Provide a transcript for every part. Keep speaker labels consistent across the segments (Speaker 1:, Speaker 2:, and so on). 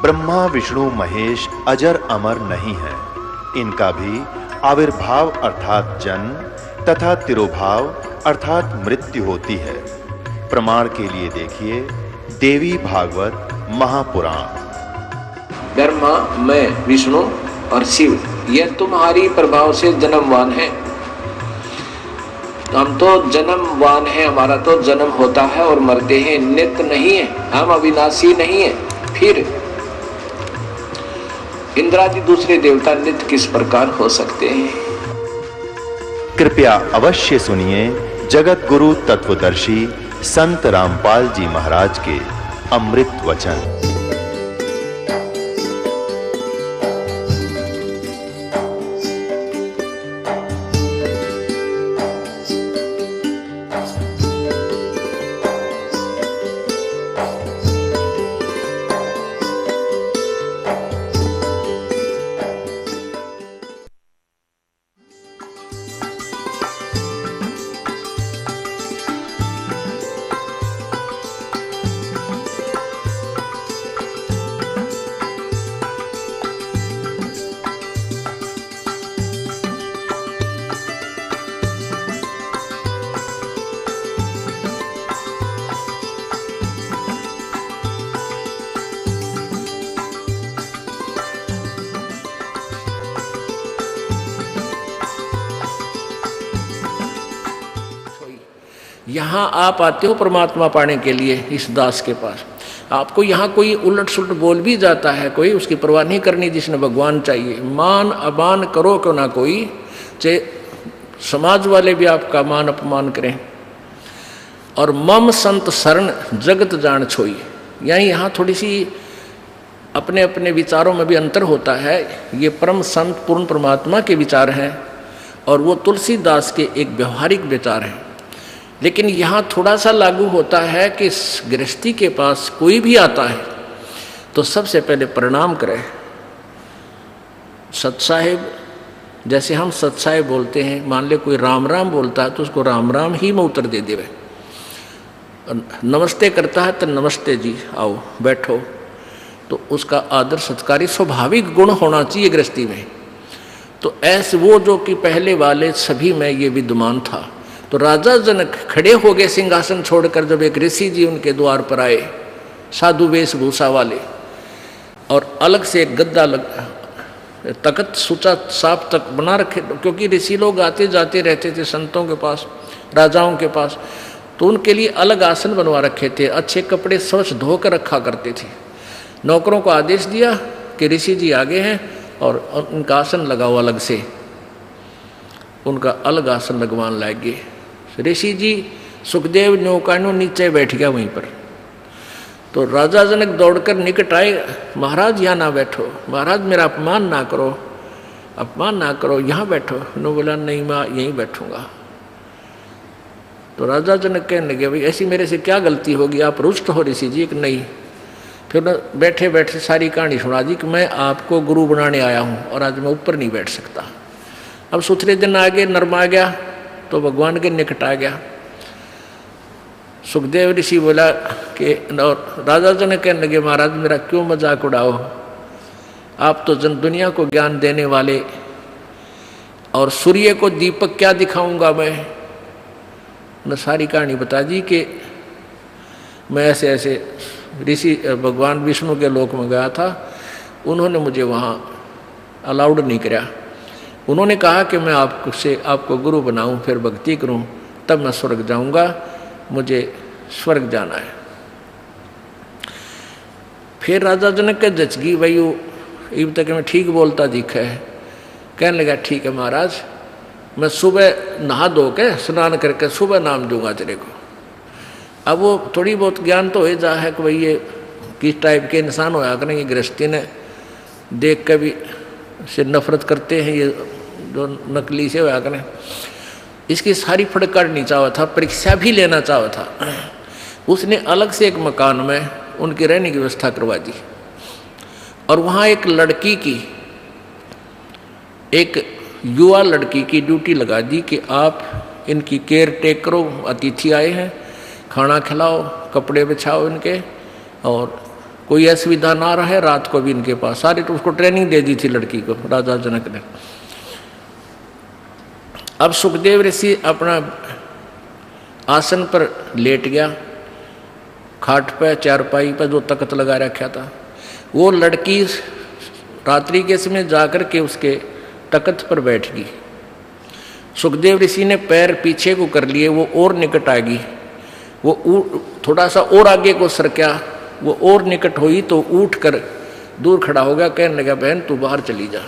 Speaker 1: ब्रह्मा विष्णु महेश अजर अमर नहीं है। इनका भी आविर्भाव अर्थात जन्म तथा तिरोभाव अर्थात मृत्यु होती है। प्रमाण के लिए देखिए देवी भागवत महापुराण।
Speaker 2: ब्रह्मा, मैं, विष्णु और शिव ये तुम्हारी प्रभाव से जन्मवान है। हम तो जन्मवान है, हमारा तो जन्म होता है और मरते हैं, नित्य नहीं है, हम अविनाशी नहीं है। फिर इंद्रादि दूसरे देवता नित्य किस प्रकार हो सकते हैं?
Speaker 1: कृपया अवश्य सुनिए जगत गुरु तत्वदर्शी संत रामपाल जी महाराज के अमृत वचन।
Speaker 2: यहाँ आप आते हो परमात्मा पाने के लिए इस दास के पास। आपको यहाँ कोई उलट सुलट बोल भी जाता है, कोई उसकी परवाह नहीं करनी। जिसने भगवान चाहिए, मान अमान करो क्यों ना कोई, चाहे समाज वाले भी आपका मान अपमान करें। और मम संत शरण जगत जान छोई, यानी यहाँ थोड़ी सी अपने अपने विचारों में भी अंतर होता है। ये परम संत पूर्ण परमात्मा के विचार हैं और वो तुलसीदास के एक व्यवहारिक विचार हैं। लेकिन यहाँ थोड़ा सा लागू होता है कि गृहस्थी के पास कोई भी आता है तो सबसे पहले प्रणाम करे। सतसाहेब, जैसे हम सतसाहेब बोलते हैं, मान ले कोई राम राम बोलता है तो उसको राम राम ही में उत्तर दे देवे। नमस्ते करता है तो नमस्ते जी, आओ बैठो। तो उसका आदर सत्कारी स्वाभाविक गुण होना चाहिए गृहस्थी में। तो ऐसे वो जो कि पहले वाले सभी में ये विद्यमान था। तो राजा जनक खड़े हो गए सिंहासन छोड़कर जब एक ऋषि जी उनके द्वार पर आए, साधु वेशभूषा वाले, और अलग से एक गद्दा तख्त सुचा साफ तक बना रखे, क्योंकि ऋषि लोग आते जाते रहते थे संतों के पास, राजाओं के पास, तो उनके लिए अलग आसन बनवा रखे थे। अच्छे कपड़े स्वच्छ धोकर रखा करते थे। नौकरों को आदेश दिया कि ऋषि जी आगे हैं और उनका आसन लगाओ अलग से। उनका अलग आसन लगवान लगे। ऋषि जी सुखदेव नौकानो नीचे बैठ गया वहीं पर। तो राजा जनक दौड़कर निकट आए, महाराज यहाँ ना बैठो, महाराज मेरा अपमान ना करो, अपमान ना करो, यहाँ बैठो। उन्होंने बोला नहीं, मैं यहीं बैठूंगा। तो राजा जनक कहने लगे, भाई ऐसी मेरे से क्या गलती होगी, आप रुष्ट हो ऋषि जी? कि नहीं। फिर बैठे बैठे सारी कहानी सुना दी कि मैं आपको गुरु बनाने आया हूँ और आज मैं ऊपर नहीं बैठ सकता। अब सुथरे दिन आ गए, नर्म आ गया तो भगवान के निकट आ गया। सुखदेव ऋषि बोला कि, और राजा जनक कहने लगे, महाराज मेरा क्यों मजाक उड़ाओ, आप तो जन दुनिया को ज्ञान देने वाले, और सूर्य को दीपक क्या दिखाऊंगा मैं। न सारी कहानी बता दी कि मैं ऐसे ऐसे ऋषि भगवान विष्णु के लोक में गया था, उन्होंने मुझे वहाँ अलाउड नहीं किया। उन्होंने कहा कि मैं आपको गुरु बनाऊं, फिर भक्ति करूं, तब मैं स्वर्ग जाऊंगा, मुझे स्वर्ग जाना है। फिर राजा जनक के जचगी, भाई इब तक मैं ठीक बोलता दिखा है। कहने लगा, ठीक है महाराज, मैं सुबह नहा धो के स्नान करके सुबह नाम दूंगा तेरे को। अब वो थोड़ी बहुत ज्ञान तो हो जा है कि भाई ये किस टाइप के इंसान होया करेंगे। गृहस्थी ने देख के भी से नफरत करते हैं, ये जो नकली से होया करें। इसकी सारी फड़कड़नी चाहा था, परीक्षा भी लेना चाहा था। उसने अलग से एक मकान में उनकी रहने की व्यवस्था करवा दी और वहाँ एक लड़की की, एक युवा लड़की की ड्यूटी लगा दी कि आप इनकी केयर टेक करो, अतिथि आए हैं, खाना खिलाओ, कपड़े बिछाओ इनके, और कोई असुविधा ना रहे, रात को भी इनके पास सारी, तो उसको ट्रेनिंग दे दी थी लड़की को राजा जनक ने। अब सुखदेव ऋषि अपना आसन पर लेट गया, खाट पे चारपाई पर जो तख्त लगा रखा था, वो लड़की रात्रि के समय जाकर के उसके तख्त पर बैठ गई। सुखदेव ऋषि ने पैर पीछे को कर लिए, वो और निकट आ गई, वो थोड़ा सा और आगे को सरका, वो और निकट हुई तो उठ कर दूर खड़ा हो गया, कहने लगा बहन तू बाहर चली जा।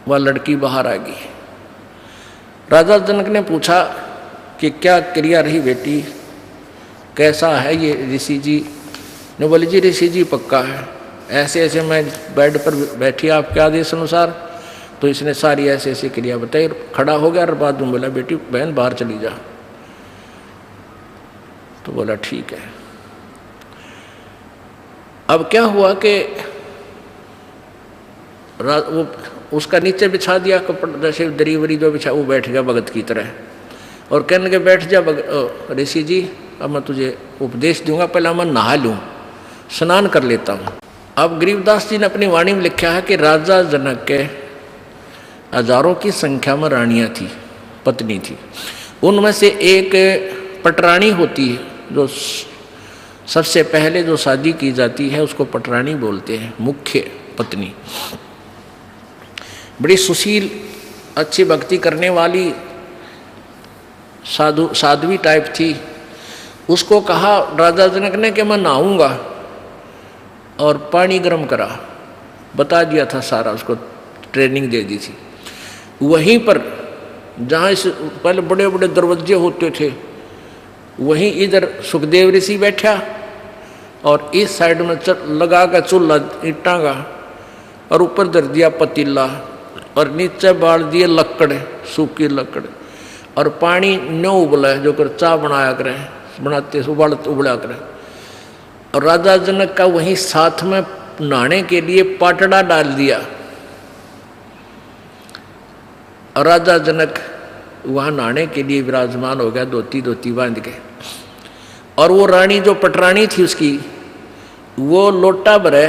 Speaker 2: वह लड़की बाहर आ गई। राजा जनक ने पूछा कि क्या क्रिया रही बेटी, कैसा है ये ऋषि जी ने? बोले जी ऋषि जी पक्का है, ऐसे ऐसे मैं बेड पर बैठी आपके आदेश अनुसार, तो इसने सारी ऐसे ऐसी क्रिया बताई, खड़ा हो गया और बाद में बोला बेटी बहन बाहर चली जा। तो बोला ठीक है। अब क्या हुआ कि वो उसका नीचे बिछा दिया कपड़ा, जैसे दरी वरी जो बिछा, वो बैठ गया भगत की तरह और कहने लगे बैठ जा ऋषि जी, अब मैं तुझे उपदेश दूंगा, पहले मैं नहा लूँ, स्नान कर लेता हूँ। अब गरीबदास जी ने अपनी वाणी में लिखा है कि राजा जनक के हजारों की संख्या में रानियां थी, पत्नी थी। उनमें से एक पटरानी होती है, जो सबसे पहले जो शादी की जाती है उसको पटरानी बोलते हैं, मुख्य पत्नी। बड़ी सुशील, अच्छी भक्ति करने वाली साध्वी टाइप थी। उसको कहा राजा जनक ने कि मैं नहाऊंगा, और पानी गर्म करा, बता दिया था सारा, उसको ट्रेनिंग दे दी थी। वहीं पर जहाँ इस पहले बड़े बड़े दरवाजे होते थे, वहीं इधर सुखदेव ऋषि बैठा और इस साइड में लगा का चूल्हा ईंटा का, और ऊपर धर दिया पतीला और नीचे बाल दिए लकड़, सूखी लकड़, और पानी न्यो उबला है जो कर चाय बनाया करें, बनाते उबला करें। और राजा जनक का वहीं साथ में नहाने के लिए पाटड़ा डाल दिया, और राजा जनक वहाँ नहाने के लिए विराजमान हो गया, धोती बांध के। और वो रानी जो पटरानी थी उसकी, वो लोटा भरे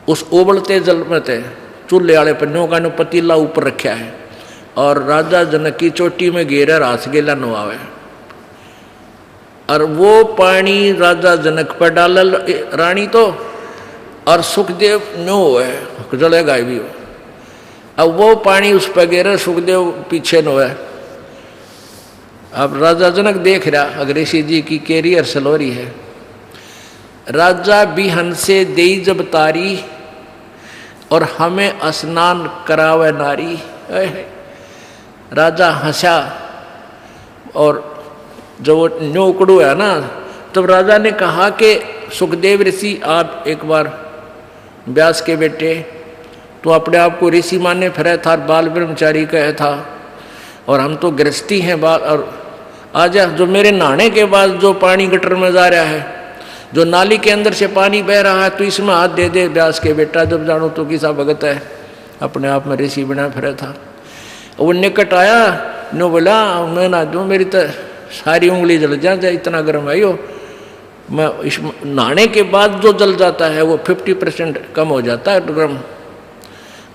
Speaker 2: उस उबलते जल में थे, चूल्हे वाले पन्नों का पतीला ऊपर रखा है, और राजा जनक की चोटी में घेरा रास गेला नवावे, और वो पानी राजा जनक पर डाल रानी तो, और सुखदेव नो है जलेगा भी हो। अब वो पानी उस पर गिरे, सुखदेव पीछे नो है। अब राजा जनक देख रहा अगर ऋषि जी की कैरियर सलोरी है। राजा बिहन से देई जब तारी, और हमें स्नान करावे नारी। राजा हंसा, और जब वो न्योकड़ू है ना, तब राजा ने कहा कि सुखदेव ऋषि आप एक बार व्यास के बेटे, तो अपने आप को ऋषि माने फिर था, बाल ब्रह्मचारी कहे था, और हम तो गृहस्थी हैं बाल। और आज जो मेरे नहाने के बाद जो पानी गटर में जा रहा है, जो नाली के अंदर से पानी बह रहा है, तो इसमें हाथ दे दे व्यास के बेटा, जब जानो तो किसा भगत है, अपने आप में ऋषि बना फिर था। वो निकट आया, नो बोला मैं ना दूँ, मेरी तो सारी उंगली जल जाए, इतना गर्म है यो। मैं इस नहाने के बाद जो जल जाता है वो 50% कम हो जाता है गर्म,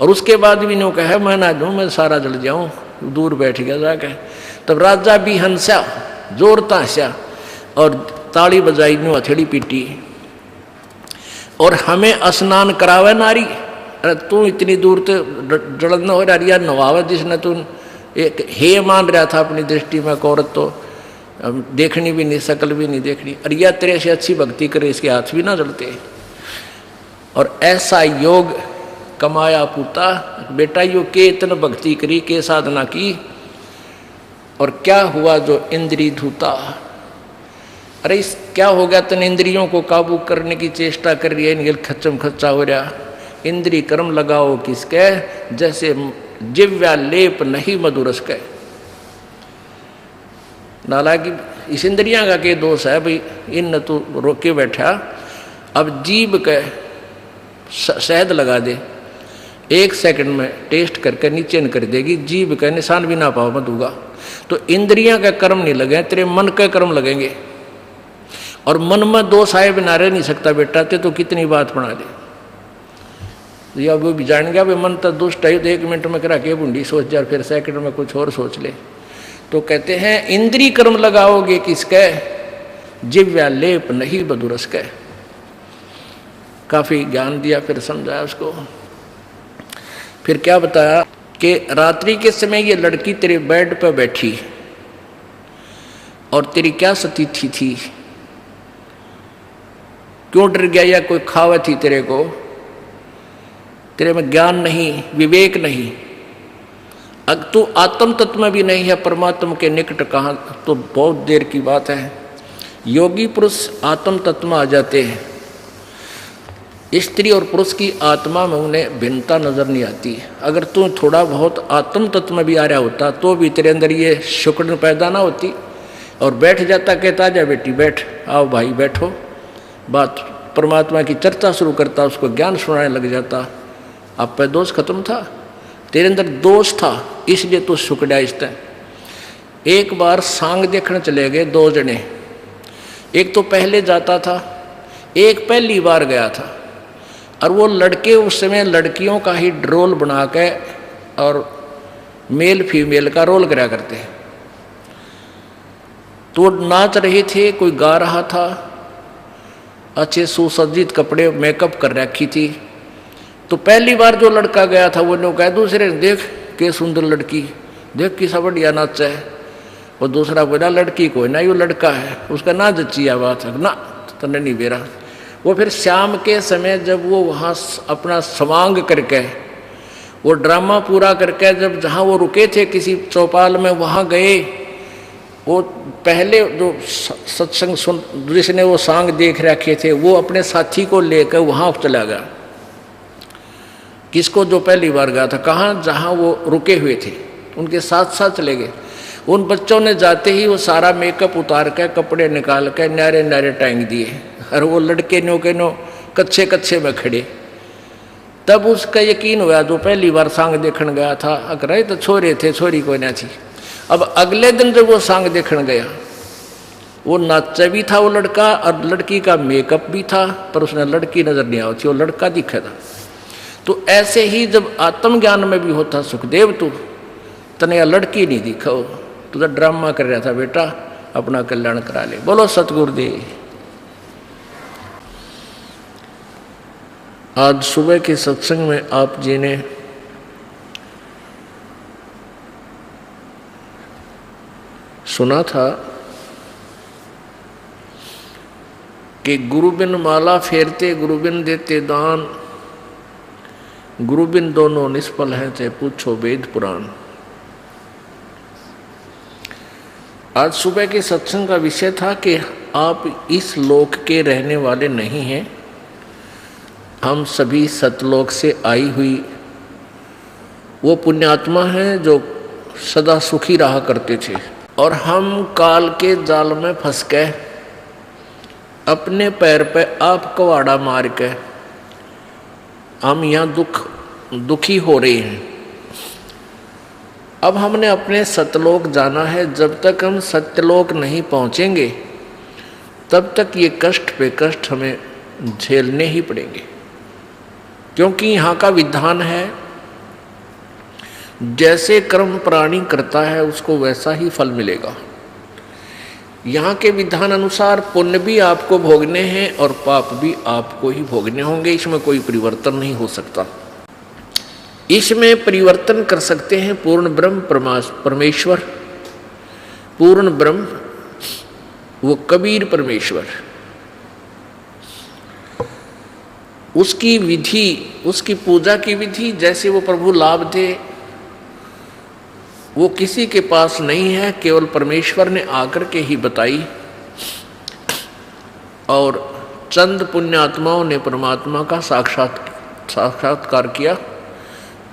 Speaker 2: और उसके बाद भी नो कहे मैं ना दूँ, मैं सारा जल जाऊँ, दूर बैठ गया जाके। तब राजा भी हंसा, जोरता हंसा, और ताली बजाई, नो हथेली पीटी, और हमें स्नान करावे नारी। अरे तू इतनी दूर तो जलन हो रहा नवावे, जिसने तू एक हे मान रहा था अपनी दृष्टि में, औरत तो देखनी भी नहीं, शकल भी नहीं देखनी, और यह तेरे से अच्छी भक्ति करे, इसके हाथ भी ना जलते। और ऐसा योग कमाया पूता, बेटा यो के इतना भक्ति करी, के साधना की, और क्या हुआ जो इंद्री धूता। अरे इस क्या हो गया, तन इंद्रियों को काबू करने की चेष्टा कर रही है, इनके खच्चम खच्चा हो रहा। इंद्री कर्म लगाओ किसके, जैसे जिव्या लेप नहीं मधुरस के। हालांकि इस इंद्रियां का के दोष है भाई, इन तू रोके बैठा। अब जीभ के शहद लगा दे, 1 सेकंड में टेस्ट करके नीचे न कर देगी, जीभ का निशान भी ना पाओ मत होगा। तो इंद्रियां का कर्म नहीं लगे, तेरे मन के कर्म लगेंगे। और मन में दोष आए बिना रह नहीं सकता बेटा, ते तो कितनी बात बना दे। या वो भी जान गया भाई मन तो दुष्ट है, तो 1 मिनट में करा के बूंदी सोच जा, फिर सेकंड में कुछ और सोच ले। तो कहते हैं इंद्री कर्म लगाओगे किसके, जिव्या लेप नहीं बदुरस के। काफी ज्ञान दिया, फिर समझाया उसको। फिर क्या बताया कि रात्रि के समय ये लड़की तेरे बेड पर बैठी और तेरी क्या स्थिति थी, क्यों डर गया, या कोई खावा थी तेरे को, तेरे में ज्ञान नहीं, विवेक नहीं, अगर तू आत्म तत्व में भी नहीं है, परमात्मा के निकट कहाँ, तो बहुत देर की बात है। योगी पुरुष आत्म तत्व में आ जाते हैं, स्त्री और पुरुष की आत्मा में उन्हें भिन्नता नजर नहीं आती। अगर तू थोड़ा बहुत आत्म तत्व में भी आ रहा होता तो भी तेरे अंदर ये शुक्र पैदा ना होती, और बैठ जाता, कहता जा बेटी बैठ, आओ भाई बैठो, बात परमात्मा की चर्चा शुरू करता, उसको ज्ञान सुनाने लग जाता, आप पे दोष खत्म था। तेरे अंदर दोष था इसलिए तो सुकड़ा इस तरह। एक बार सांग देखने चले गए 2 जने, एक तो पहले जाता था, एक पहली बार गया था, और वो लड़के उस समय लड़कियों का ही रोल बना के और मेल फीमेल का रोल करा करते हैं। तो नाच रहे थे, कोई गा रहा था, अच्छे सुसज्जित कपड़े मेकअप कर रखी थी। तो पहली बार जो लड़का गया था वो लोग कहा दूसरे ने, देख के सुंदर लड़की, देख किसा बढ़िया नाच है। और दूसरा बोला लड़की को ना, यो लड़का है, उसका ना जच्ची बात है ना, तो नहीं बेरा। वो फिर शाम के समय जब वो वहाँ अपना समांग करके, वो ड्रामा पूरा करके, जब जहाँ वो रुके थे किसी चौपाल में वहाँ गए, वो पहले जो सत्संग सुन जिसने वो सांग देख रखे थे वो अपने साथी को लेकर वहाँ चला गया। किसको, जो पहली बार गया था, कहाँ, जहाँ वो रुके हुए थे, उनके साथ साथ चले गए। उन बच्चों ने जाते ही वो सारा मेकअप उतार के, कपड़े निकाल के न्यारे न्यारे टांग दिए, और वो लड़के नो के नो कच्चे कच्चे में खड़े। तब उसका यकीन हुआ, जो पहली बार सांग देखने गया था, अगर तो छोरे थे, छोरी कोई ना थी। अब अगले दिन जब वो सांग देखने गया, वो नाचा भी था वो लड़का, और लड़की का मेकअप भी था, पर उसने लड़की नजर नहीं आई थी, वो लड़का दिखा था। तो ऐसे ही जब आत्मज्ञान में भी होता सुखदेव, तू तने लड़की नहीं दिखा, तू तो ड्रामा कर रहा था बेटा, अपना कल्याण करा ले। बोलो सतगुरुदेव। आज सुबह के सत्संग में आप जी ने सुना था कि गुरु बिन माला फेरते, गुरु बिन देते दान, गुरु बिन दोनों निष्फल हैं, चाहे पूछो वेद पुराण। आज सुबह के सत्संग का विषय था कि आप इस लोक के रहने वाले नहीं हैं, हम सभी सतलोक से आई हुई वो पुण्यात्मा हैं जो सदा सुखी रहा करते थे, और हम काल के जाल में फंस के अपने पैर पे आप कवाड़ा मार के हम यहाँ दुखी हो रहे हैं। अब हमने अपने सतलोक जाना है, जब तक हम सत्यलोक नहीं पहुँचेंगे तब तक ये कष्ट पे कष्ट हमें झेलने ही पड़ेंगे, क्योंकि यहाँ का विधान है जैसे कर्म प्राणी करता है उसको वैसा ही फल मिलेगा। यहाँ के विधान अनुसार पुण्य भी आपको भोगने हैं और पाप भी आपको ही भोगने होंगे, इसमें कोई परिवर्तन नहीं हो सकता। इसमें परिवर्तन कर सकते हैं पूर्ण ब्रह्म परमेश्वर, पूर्ण ब्रह्म वो कबीर परमेश्वर। उसकी विधि, उसकी पूजा की विधि जैसे वो प्रभु लाभ दे, वो किसी के पास नहीं है, केवल परमेश्वर ने आकर के ही बताई। और चंद पुण्यात्माओं ने परमात्मा का साक्षात्कार किया,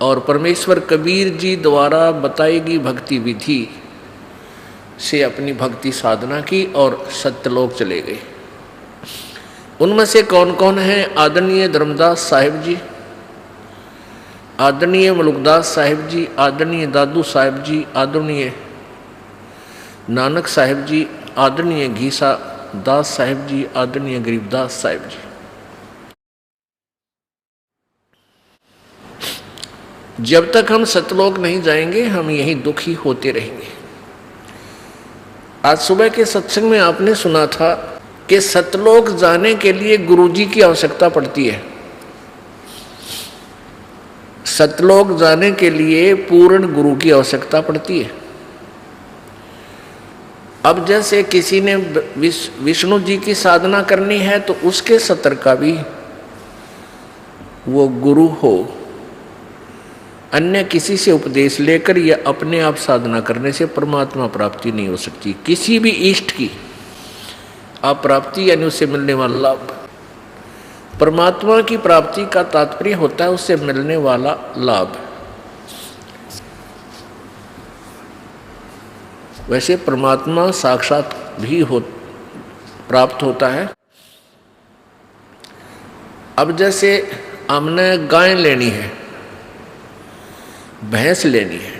Speaker 2: और परमेश्वर कबीर जी द्वारा बताई गई भक्ति विधि से अपनी भक्ति साधना की और सत्यलोक चले गए। उनमें से कौन कौन हैं? आदरणीय धर्मदास साहिब जी, आदरणीय मलुकदास साहिब जी, आदरणीय दादू साहिब जी, आदरणीय नानक साहिब जी, आदरणीय घीसा दास साहिब जी, आदरणीय गरीबदास साहिब जी। जब तक हम सतलोक नहीं जाएंगे हम यही दुखी होते रहेंगे। आज सुबह के सत्संग में आपने सुना था कि सतलोक जाने के लिए गुरुजी की आवश्यकता पड़ती है। सतलोक जाने के लिए पूर्ण गुरु की आवश्यकता पड़ती है। अब जैसे किसी ने विष्णु जी की साधना करनी है तो उसके सत्र का भी वो गुरु हो, अन्य किसी से उपदेश लेकर या अपने आप साधना करने से परमात्मा प्राप्ति नहीं हो सकती। किसी भी इष्ट की अप्राप्ति यानी उससे मिलने वाला लाभ। परमात्मा की प्राप्ति का तात्पर्य होता है उससे मिलने वाला लाभ। वैसे परमात्मा साक्षात भी प्राप्त होता है। अब जैसे हमने गाय लेनी है, भैंस लेनी है,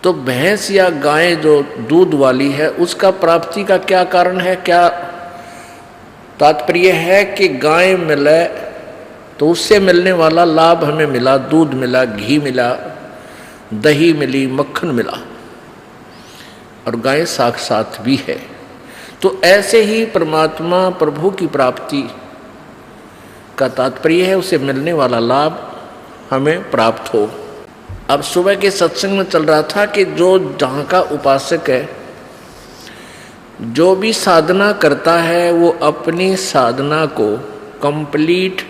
Speaker 2: तो भैंस या गाय जो दूध वाली है उसका प्राप्ति का क्या कारण है, क्या तात्पर्य है कि गाय मिले तो उससे मिलने वाला लाभ हमें मिला, दूध मिला, घी मिला, दही मिली, मक्खन मिला, और गाय साक्षात भी है। तो ऐसे ही परमात्मा प्रभु की प्राप्ति का तात्पर्य है उसे मिलने वाला लाभ हमें प्राप्त हो। अब सुबह के सत्संग में चल रहा था कि जो जहाँ का उपासक है, जो भी साधना करता है वो अपनी साधना को कंप्लीट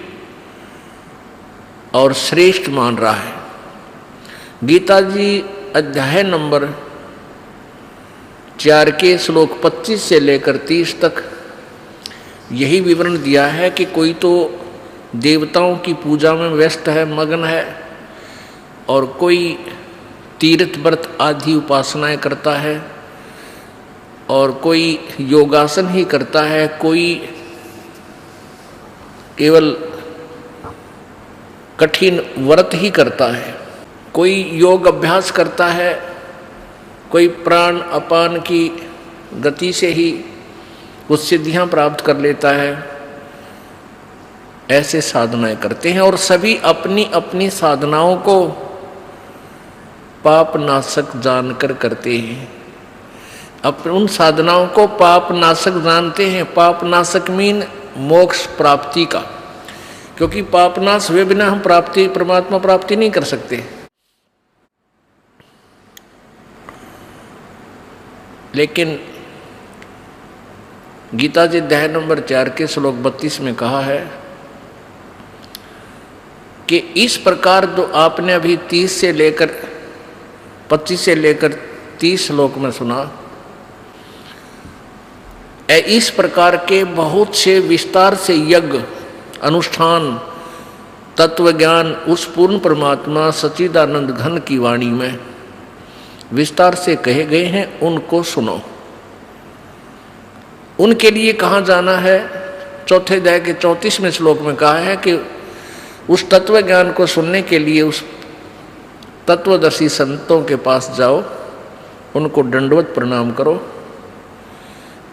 Speaker 2: और श्रेष्ठ मान रहा है। गीता जी अध्याय नंबर 4 के श्लोक 25 से लेकर 30 तक यही विवरण दिया है कि कोई तो देवताओं की पूजा में व्यस्त है, मगन है, और कोई तीर्थ व्रत आदि उपासनाएं करता है, और कोई योगासन ही करता है, कोई केवल कठिन व्रत ही करता है, कोई योग अभ्यास करता है, कोई प्राण अपान की गति से ही कुछ सिद्धियां प्राप्त कर लेता है। ऐसे साधनाएं करते हैं और सभी अपनी अपनी साधनाओं को पाप नाशक जानकर करते हैं। अपने उन साधनाओं को पाप नाशक जानते हैं। पाप नाशक मीन मोक्ष प्राप्ति का, क्योंकि पाप नाश हुए बिना हम परमात्मा प्राप्ति नहीं कर सकते। लेकिन गीता जी अध्याय नंबर 4 के श्लोक 32 में कहा है कि इस प्रकार जो आपने अभी 25 से लेकर 30 श्लोक में सुना, इस प्रकार के बहुत से विस्तार से यज्ञ अनुष्ठान तत्व ज्ञान उस पूर्ण परमात्मा सच्चिदानंद घन की वाणी में विस्तार से कहे गए हैं, उनको सुनो। उनके लिए कहाँ जाना है? चौथे अध्याय के 34वें श्लोक में कहा है कि उस तत्व ज्ञान को सुनने के लिए उस तत्वदर्शी संतों के पास जाओ, उनको दंडवत प्रणाम करो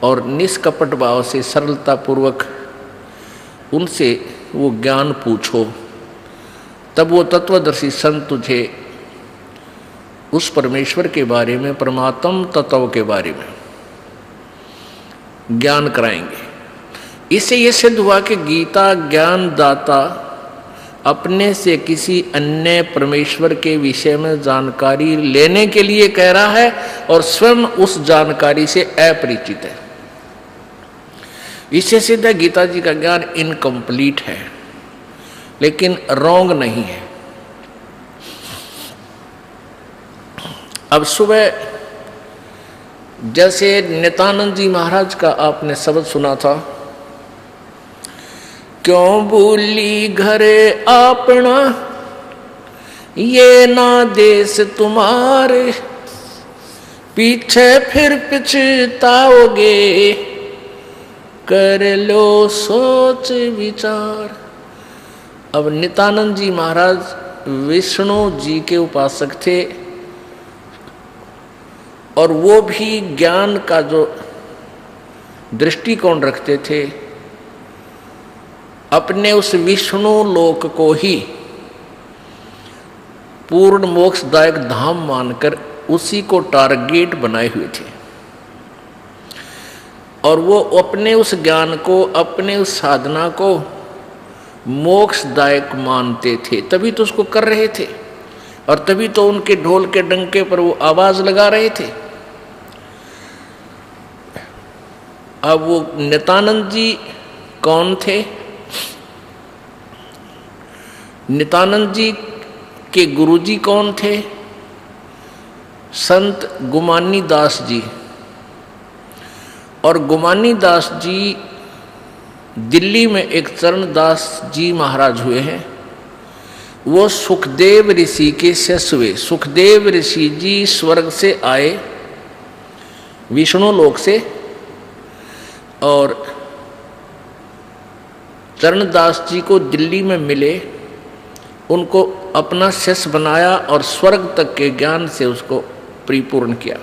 Speaker 2: और निष्कपट भाव से सरलता पूर्वक उनसे वो ज्ञान पूछो। तब वो तत्वदर्शी संत तुझे उस परमेश्वर के बारे में, परमात्म तत्व के बारे में ज्ञान कराएंगे। इससे ये सिद्ध हुआ कि गीता ज्ञान दाता अपने से किसी अन्य परमेश्वर के विषय में जानकारी लेने के लिए कह रहा है और स्वयं उस जानकारी से अपरिचित है। इससे सिद्ध है गीता जी का ज्ञान इनकम्प्लीट है, लेकिन रॉन्ग नहीं है। अब सुबह जैसे नित्यानंद जी महाराज का आपने शब्द सुना था, क्यों भूली घरे अपना ये ना देश तुम्हारे, पीछे फिर पछताओगे कर लो सोच विचार। अब नित्यानंद जी महाराज विष्णु जी के उपासक थे और वो भी ज्ञान का जो दृष्टिकोण रखते थे, अपने उस विष्णु लोक को ही पूर्ण मोक्षदायक धाम मानकर उसी को टारगेट बनाए हुए थे। और वो अपने उस ज्ञान को, अपने उस साधना को मोक्षदायक मानते थे, तभी तो उसको कर रहे थे और तभी तो उनके ढोल के डंके पर वो आवाज लगा रहे थे। अब वो नित्यानंद जी कौन थे? नित्यानंद जी के गुरुजी कौन थे? संत गुमानी दास जी। और गुमानी दास जी दिल्ली में एक चरणदास जी महाराज हुए हैं, वो सुखदेव ऋषि के शिष्य हुए। सुखदेव ऋषि जी स्वर्ग से आए, विष्णु लोक से, और चरणदास जी को दिल्ली में मिले, उनको अपना शिष्य बनाया और स्वर्ग तक के ज्ञान से उसको परिपूर्ण किया।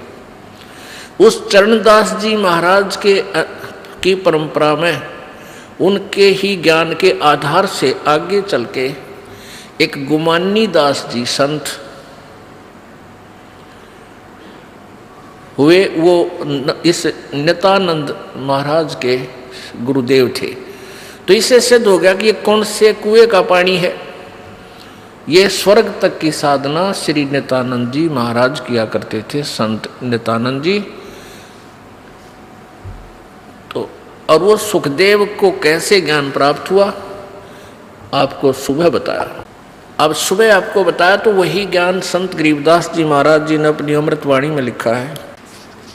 Speaker 2: उस चरणदास जी महाराज की परंपरा में उनके ही ज्ञान के आधार से आगे चल के एक गुमानी दास जी संत हुए। वो इस नित्यानंद महाराज के गुरुदेव थे। तो इससे सिद्ध हो गया कि ये कौन से कुएं का पानी है। ये स्वर्ग तक की साधना श्री नित्यानंद जी महाराज किया करते थे, संत नित्यानंद जी। तो और वो सुखदेव को कैसे ज्ञान प्राप्त हुआ आपको सुबह बताया। अब सुबह आपको बताया तो वही ज्ञान संत गरीबदास जी महाराज जी ने अपनी अमृतवाणी में लिखा है।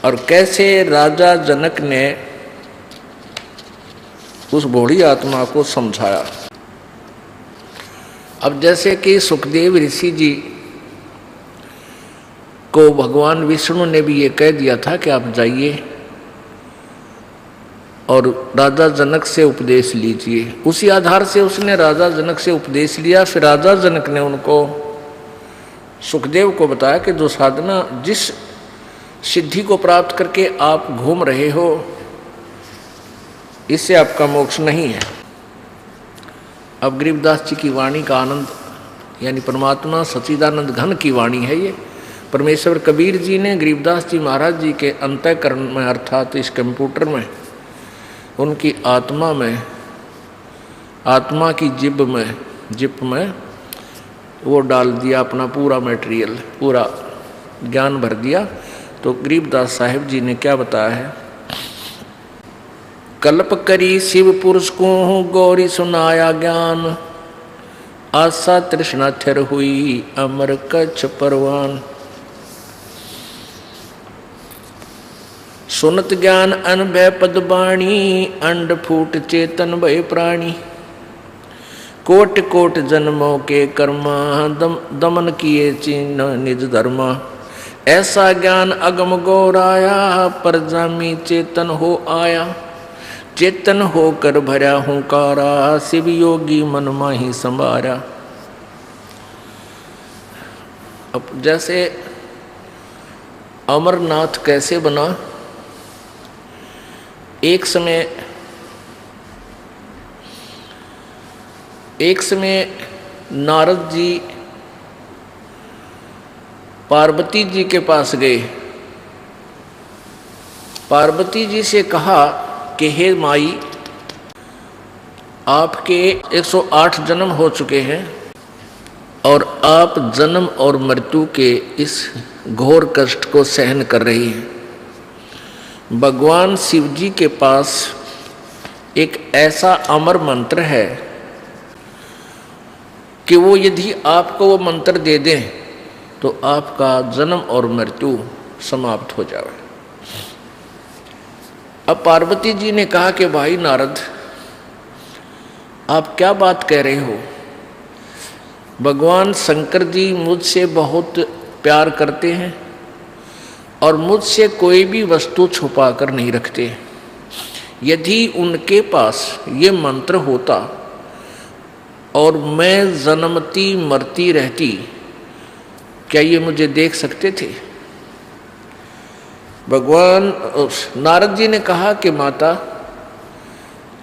Speaker 2: और कैसे राजा जनक ने उस बूढ़ी आत्मा को समझाया। अब जैसे कि सुखदेव ऋषि जी को भगवान विष्णु ने भी ये कह दिया था कि आप जाइए और राजा जनक से उपदेश लीजिए। उसी आधार से उसने राजा जनक से उपदेश लिया। फिर राजा जनक ने उनको, सुखदेव को बताया कि जो साधना, जिस सिद्धि को प्राप्त करके आप घूम रहे हो, इससे आपका मोक्ष नहीं है। अब गरीबदास जी की वाणी का आनंद, यानी परमात्मा सच्चिदानंद घन की वाणी है ये। परमेश्वर कबीर जी ने गरीबदास जी महाराज जी के अंतःकरण में, अर्थात इस कंप्यूटर में, उनकी आत्मा में, आत्मा की जिप में वो डाल दिया अपना पूरा मटेरियल, पूरा ज्ञान भर दिया। तो गरीबदास साहिब जी ने क्या बताया है? कल्प करी शिव पुरुष को गौरी सुनाया ज्ञान, आशा तृष्णा थिर हुई अमर कच्छ परवान। सुनत ज्ञान अनभय पद बाणी, अंड फूट चेतन भय प्राणी। कोट कोट जन्मों के कर्मा, दमन किए चिन्ह निज धर्मा। ऐसा ज्ञान अगम गौराया, पर जामी चेतन हो आया। चेतन होकर भरा हुंकारा, शिव योगी मन माही संभारा। अब जैसे अमरनाथ कैसे बना? एक समय नारद जी पार्वती जी के पास गए। पार्वती जी से कहा कि हे माई, आपके 108 जन्म हो चुके हैं और आप जन्म और मृत्यु के इस घोर कष्ट को सहन कर रही हैं। भगवान शिव जी के पास एक ऐसा अमर मंत्र है कि वो यदि आपको वो मंत्र दे दें तो आपका जन्म और मृत्यु समाप्त हो जाए। अब पार्वती जी ने कहा कि भाई नारद, आप क्या बात कह रहे हो? भगवान शंकर जी मुझसे बहुत प्यार करते हैं और मुझसे कोई भी वस्तु छुपा कर नहीं रखते। यदि उनके पास ये मंत्र होता और मैं जन्मती मरती रहती, क्या ये मुझे देख सकते थे? भगवान नारद जी ने कहा कि माता,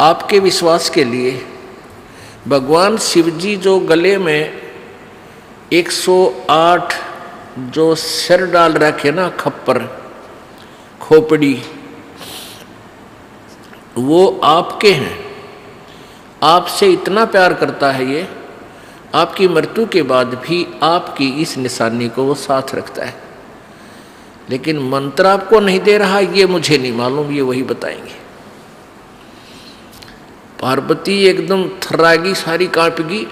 Speaker 2: आपके विश्वास के लिए भगवान शिव जी जो गले में 108 जो सिर डाल रखे ना, खप्पर खोपड़ी, वो आपके हैं। आपसे इतना प्यार करता है ये, आपकी मृत्यु के बाद भी आपकी इस निशानी को वो साथ रखता है। लेकिन मंत्र आपको नहीं दे रहा, ये मुझे नहीं मालूम, ये वही बताएंगे। पार्वती एकदम थर्रागी, सारी कांपगी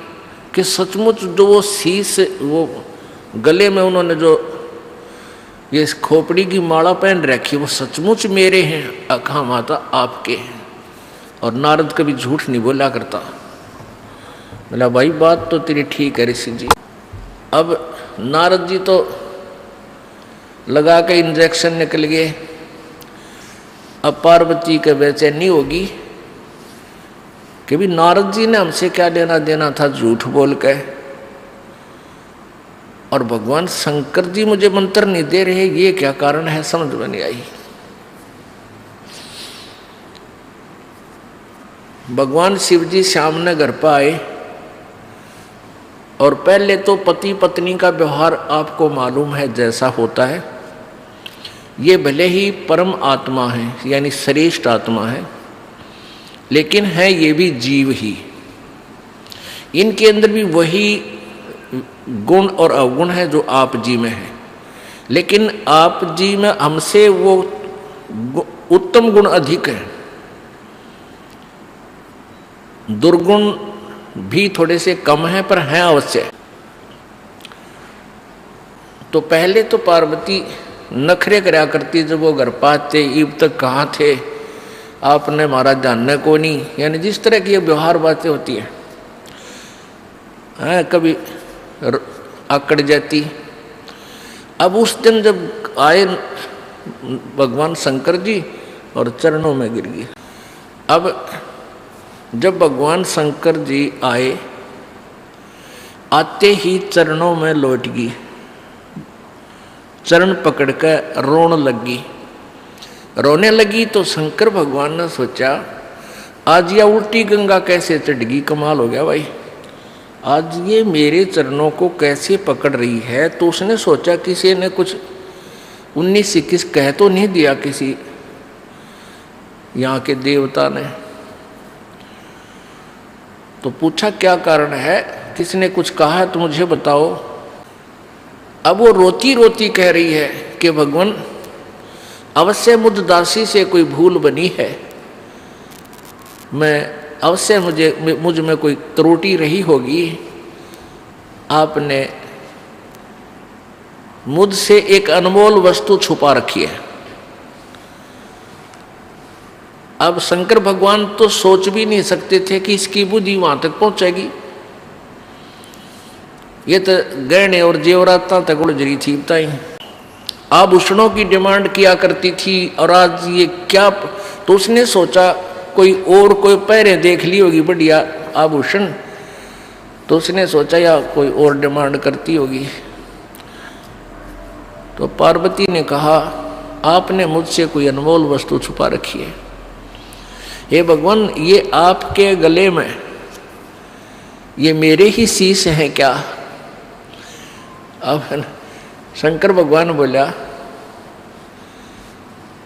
Speaker 2: कि सचमुच जो वो शीश, वो गले में उन्होंने जो ये खोपड़ी की माला पहन रखी, वो सचमुच मेरे हैं। कहा माता आपके हैं। और नारद कभी झूठ नहीं बोला करता। बोला भाई बात तो तेरी ठीक है ऋषि जी। अब नारद जी तो लगा के इंजेक्शन निकल गए। अब पार्वती के बेचैनी होगी कि भी नारद जी ने हमसे क्या लेना देना था झूठ बोल के, और भगवान शंकर जी मुझे मंत्र नहीं दे रहे, ये क्या कारण है, समझ में नहीं आई। भगवान शिव जी सामने घर पर आए, और पहले तो पति पत्नी का व्यवहार आपको मालूम है जैसा होता है। ये भले ही परम आत्मा है, यानी श्रेष्ठ आत्मा है, लेकिन है ये भी जीव ही। इनके अंदर भी वही गुण और अवगुण है जो आप जी में है, लेकिन आप जी में हमसे वो उत्तम गुण अधिक है। दुर्गुण भी थोड़े से कम है, पर हैं अवश्य। तो पहले तो पार्वती नखरे कराया करती, जब वो घर पाते इब तक कहाँ थे आपने, हमारा जानने को नहीं, यानी जिस तरह की ये व्यवहार बातें होती है, कभी आकड़ जाती। अब उस दिन जब आए भगवान शंकर जी और चरणों में गिर गई। अब जब भगवान शंकर जी आए, आते ही चरणों में लौट गई, चरण पकड़ कर रोने लगी। तो शंकर भगवान ने सोचा आज यह उल्टी गंगा कैसे चढ़ गई, कमाल हो गया भाई, आज ये मेरे चरणों को कैसे पकड़ रही है। तो उसने सोचा किसी ने कुछ 19-21 कह तो नहीं दिया किसी यहाँ के देवता ने। तो पूछा क्या कारण है, किसने कुछ कहा है तो मुझे बताओ। अब वो रोती रोती कह रही है कि भगवान अवश्य मुझ दासी से कोई भूल बनी है, मैं अवश्य मुझ में कोई त्रुटि रही होगी, आपने मुझसे एक अनमोल वस्तु छुपा रखी है। अब शंकर भगवान तो सोच भी नहीं सकते थे कि इसकी बुद्धि वहां तक पहुंचेगी। ये तो गहने और जेवरात तक उड़ जरी थी, बताई आभूषणों की डिमांड किया करती थी, और आज ये क्या। तो उसने सोचा कोई पहरे देख ली होगी बढ़िया आभूषण, तो उसने सोचा या कोई और डिमांड करती होगी। तो पार्वती ने कहा आपने मुझसे कोई अनमोल वस्तु छुपा रखी है। हे भगवान, ये आपके गले में ये मेरे ही शीश हैं क्या? अब शंकर भगवान बोला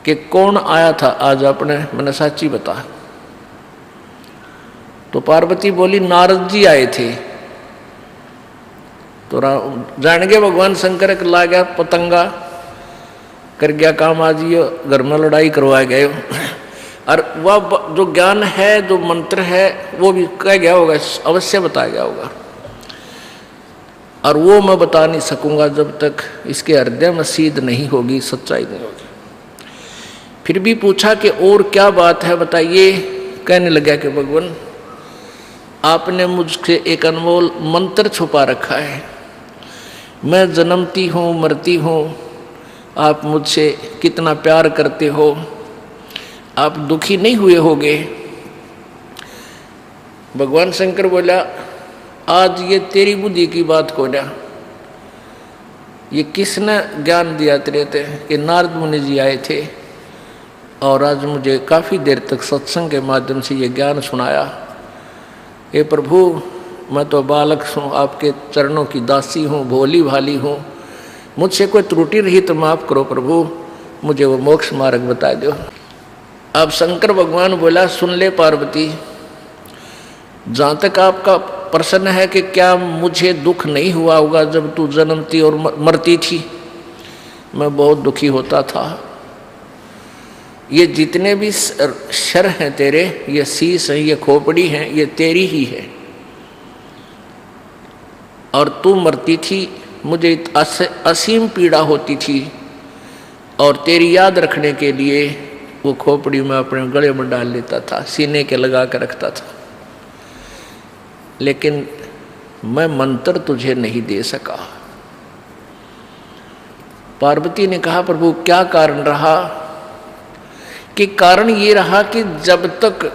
Speaker 2: कि कौन आया था आज अपने, मैंने साची बता। तो पार्वती बोली नारद जी आए थे। तो जान गए भगवान शंकर के ला गया पतंगा, कर गया काम, आज ये घर में लड़ाई करवा गए। और वह जो ज्ञान है, जो मंत्र है, वो भी कह गया होगा, अवश्य बताया गया होगा। और वो मैं बता नहीं सकूंगा जब तक इसके हृदय में सीध नहीं होगी, सच्चाई नहीं होगी। फिर भी पूछा कि और क्या बात है बताइए। कहने लगा कि भगवान आपने मुझसे एक अनमोल मंत्र छुपा रखा है, मैं जन्मती हूँ मरती हूँ, आप मुझसे कितना प्यार करते हो, आप दुखी नहीं हुए होगे। भगवान शंकर बोला आज ये तेरी बुद्धि की बात को ना, ये किसने ज्ञान दिया तेरे थे? कि नारद मुनि जी आए थे और आज मुझे काफ़ी देर तक सत्संग के माध्यम से ये ज्ञान सुनाया। हे प्रभु, मैं तो बालक हूँ, आपके चरणों की दासी हूँ, भोली भाली हूँ, मुझसे कोई त्रुटि रही तो माफ़ करो प्रभु, मुझे वो मोक्ष मार्ग बता दो। अब शंकर भगवान बोला, सुन ले पार्वती, जहाँ तक आपका प्रश्न है कि क्या मुझे दुख नहीं हुआ होगा जब तू जन्मती और मरती थी, मैं बहुत दुखी होता था। ये जितने भी शर हैं तेरे, ये शीश हैं, ये खोपड़ी हैं, ये तेरी ही है। और तू मरती थी, मुझे असीम पीड़ा होती थी, और तेरी याद रखने के लिए वो खोपड़ी में अपने गले में डाल लेता था, सीने के लगा कर रखता था, लेकिन मैं मंत्र तुझे नहीं दे सका। पार्वती ने कहा, प्रभु क्या कारण रहा? कि कारण ये रहा कि जब तक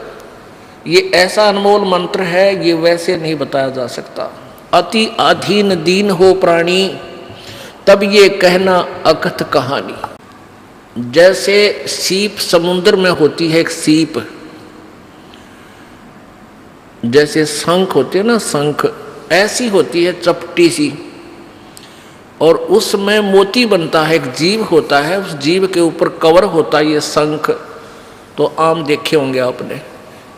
Speaker 2: ये ऐसा अनमोल मंत्र है, ये वैसे नहीं बताया जा सकता। अति अधीन दीन हो प्राणी, तब ये कहना अकथ कहानी। जैसे सीप समुद्र में होती है, एक सीप, जैसे शंख होते हैं ना, शंख ऐसी होती है चपटी सी, और उसमें मोती बनता है, एक जीव होता है, उस जीव के ऊपर कवर होता है ये शंख। तो आम देखे होंगे आपने,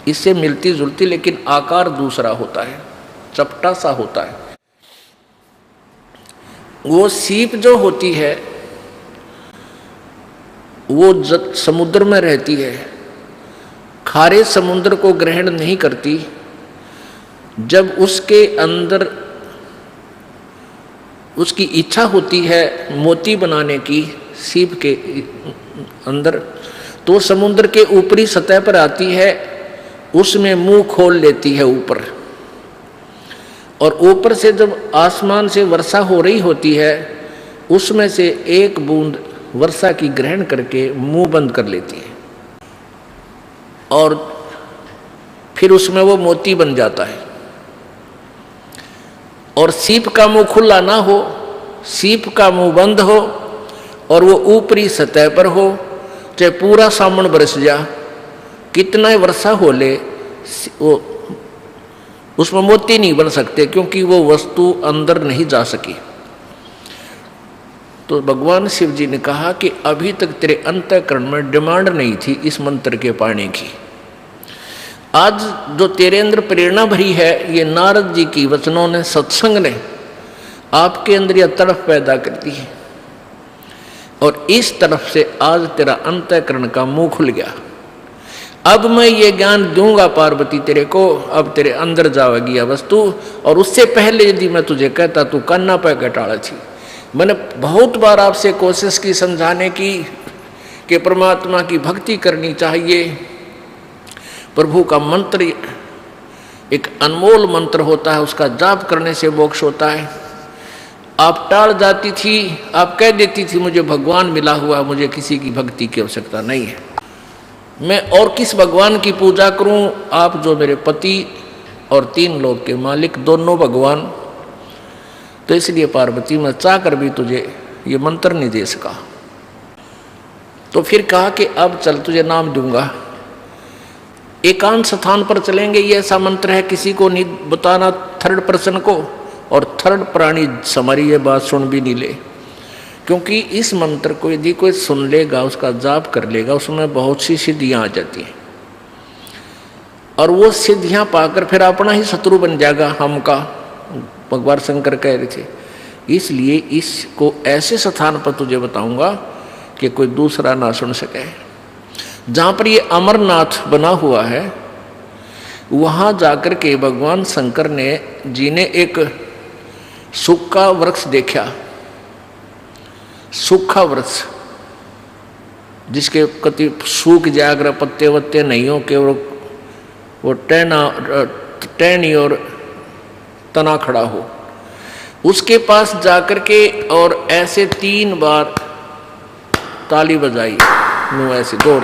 Speaker 2: इससे मिलती जुलती लेकिन आकार दूसरा होता है, चपटा सा होता है। वो सीप जो होती है वो समुद्र में रहती है, खारे समुद्र को ग्रहण नहीं करती। जब उसके अंदर उसकी इच्छा होती है मोती बनाने की सीप के अंदर, तो समुद्र के ऊपरी सतह पर आती है, उसमें मुंह खोल लेती है ऊपर, और ऊपर से जब आसमान से वर्षा हो रही होती है, उसमें से एक बूंद वर्षा की ग्रहण करके मुंह बंद कर लेती है, और फिर उसमें वो मोती बन जाता है। और सीप का मुंह खुला ना हो, सीप का मुंह बंद हो, और वो ऊपरी सतह पर हो, चाहे पूरा सावन बरस जा, कितना ही वर्षा हो ले, वो उसमें मोती नहीं बन सकते, क्योंकि वो वस्तु अंदर नहीं जा सकी। तो भगवान शिव जी ने कहा कि अभी तक तेरे अंतःकरण में डिमांड नहीं थी इस मंत्र के पाने की। आज जो तेरे अंदर प्रेरणा भरी है, ये नारद जी की वचनों ने, सत्संग ने आपके अंदर यह तड़फ पैदा कर दी है, और इस तरफ से आज तेरा अंतःकरण का मुंह खुल गया। अब मैं ये ज्ञान दूंगा पार्वती तेरे को, अब तेरे अंदर जाएगी यह वस्तु। और उससे पहले यदि मैं तुझे कहता, तू कन्ना पे कटाड़ा थी। मैंने बहुत बार आपसे कोशिश की समझाने की कि परमात्मा की भक्ति करनी चाहिए, प्रभु का मंत्र एक अनमोल मंत्र होता है, उसका जाप करने से मोक्ष होता है। आप टाल जाती थी, आप कह देती थी मुझे भगवान मिला हुआ, मुझे किसी की भक्ति की आवश्यकता नहीं है, मैं और किस भगवान की पूजा करूं? आप जो मेरे पति और 3 लोक के मालिक, दोनों भगवान। तो इसलिए पार्वती मैं चाह कर भी तुझे ये मंत्र नहीं दे सका। तो फिर कहा कि अब चल तुझे नाम दूंगा, एकांत स्थान पर चलेंगे, ये ऐसा मंत्र है किसी को नहीं बताना, थर्ड पर्सन को, और थर्ड प्राणी हमारी ये बात सुन भी नहीं ले, क्योंकि इस मंत्र को यदि कोई सुन लेगा, उसका जाप कर लेगा, उसमें बहुत सी सिद्धियां आ जाती हैं, और वो सिद्धियां पाकर फिर अपना ही शत्रु बन जाएगा हमका, भगवान शंकर कह रहे थे। इसलिए इसको ऐसे स्थान पर तुझे बताऊंगा कि कोई दूसरा ना सुन सके। जहाँ पर ये अमरनाथ बना हुआ है, वहाँ जाकर के भगवान शंकर जी ने एक सूखा वृक्ष देखा, सूखा वृक्ष जिसके कति सूख जागर, पत्ते वत्ते नहीं हो के वो टहनी और तना खड़ा हो, उसके पास जाकर के और ऐसे 3 बार ताली बजाई, नो ऐसे दौड़,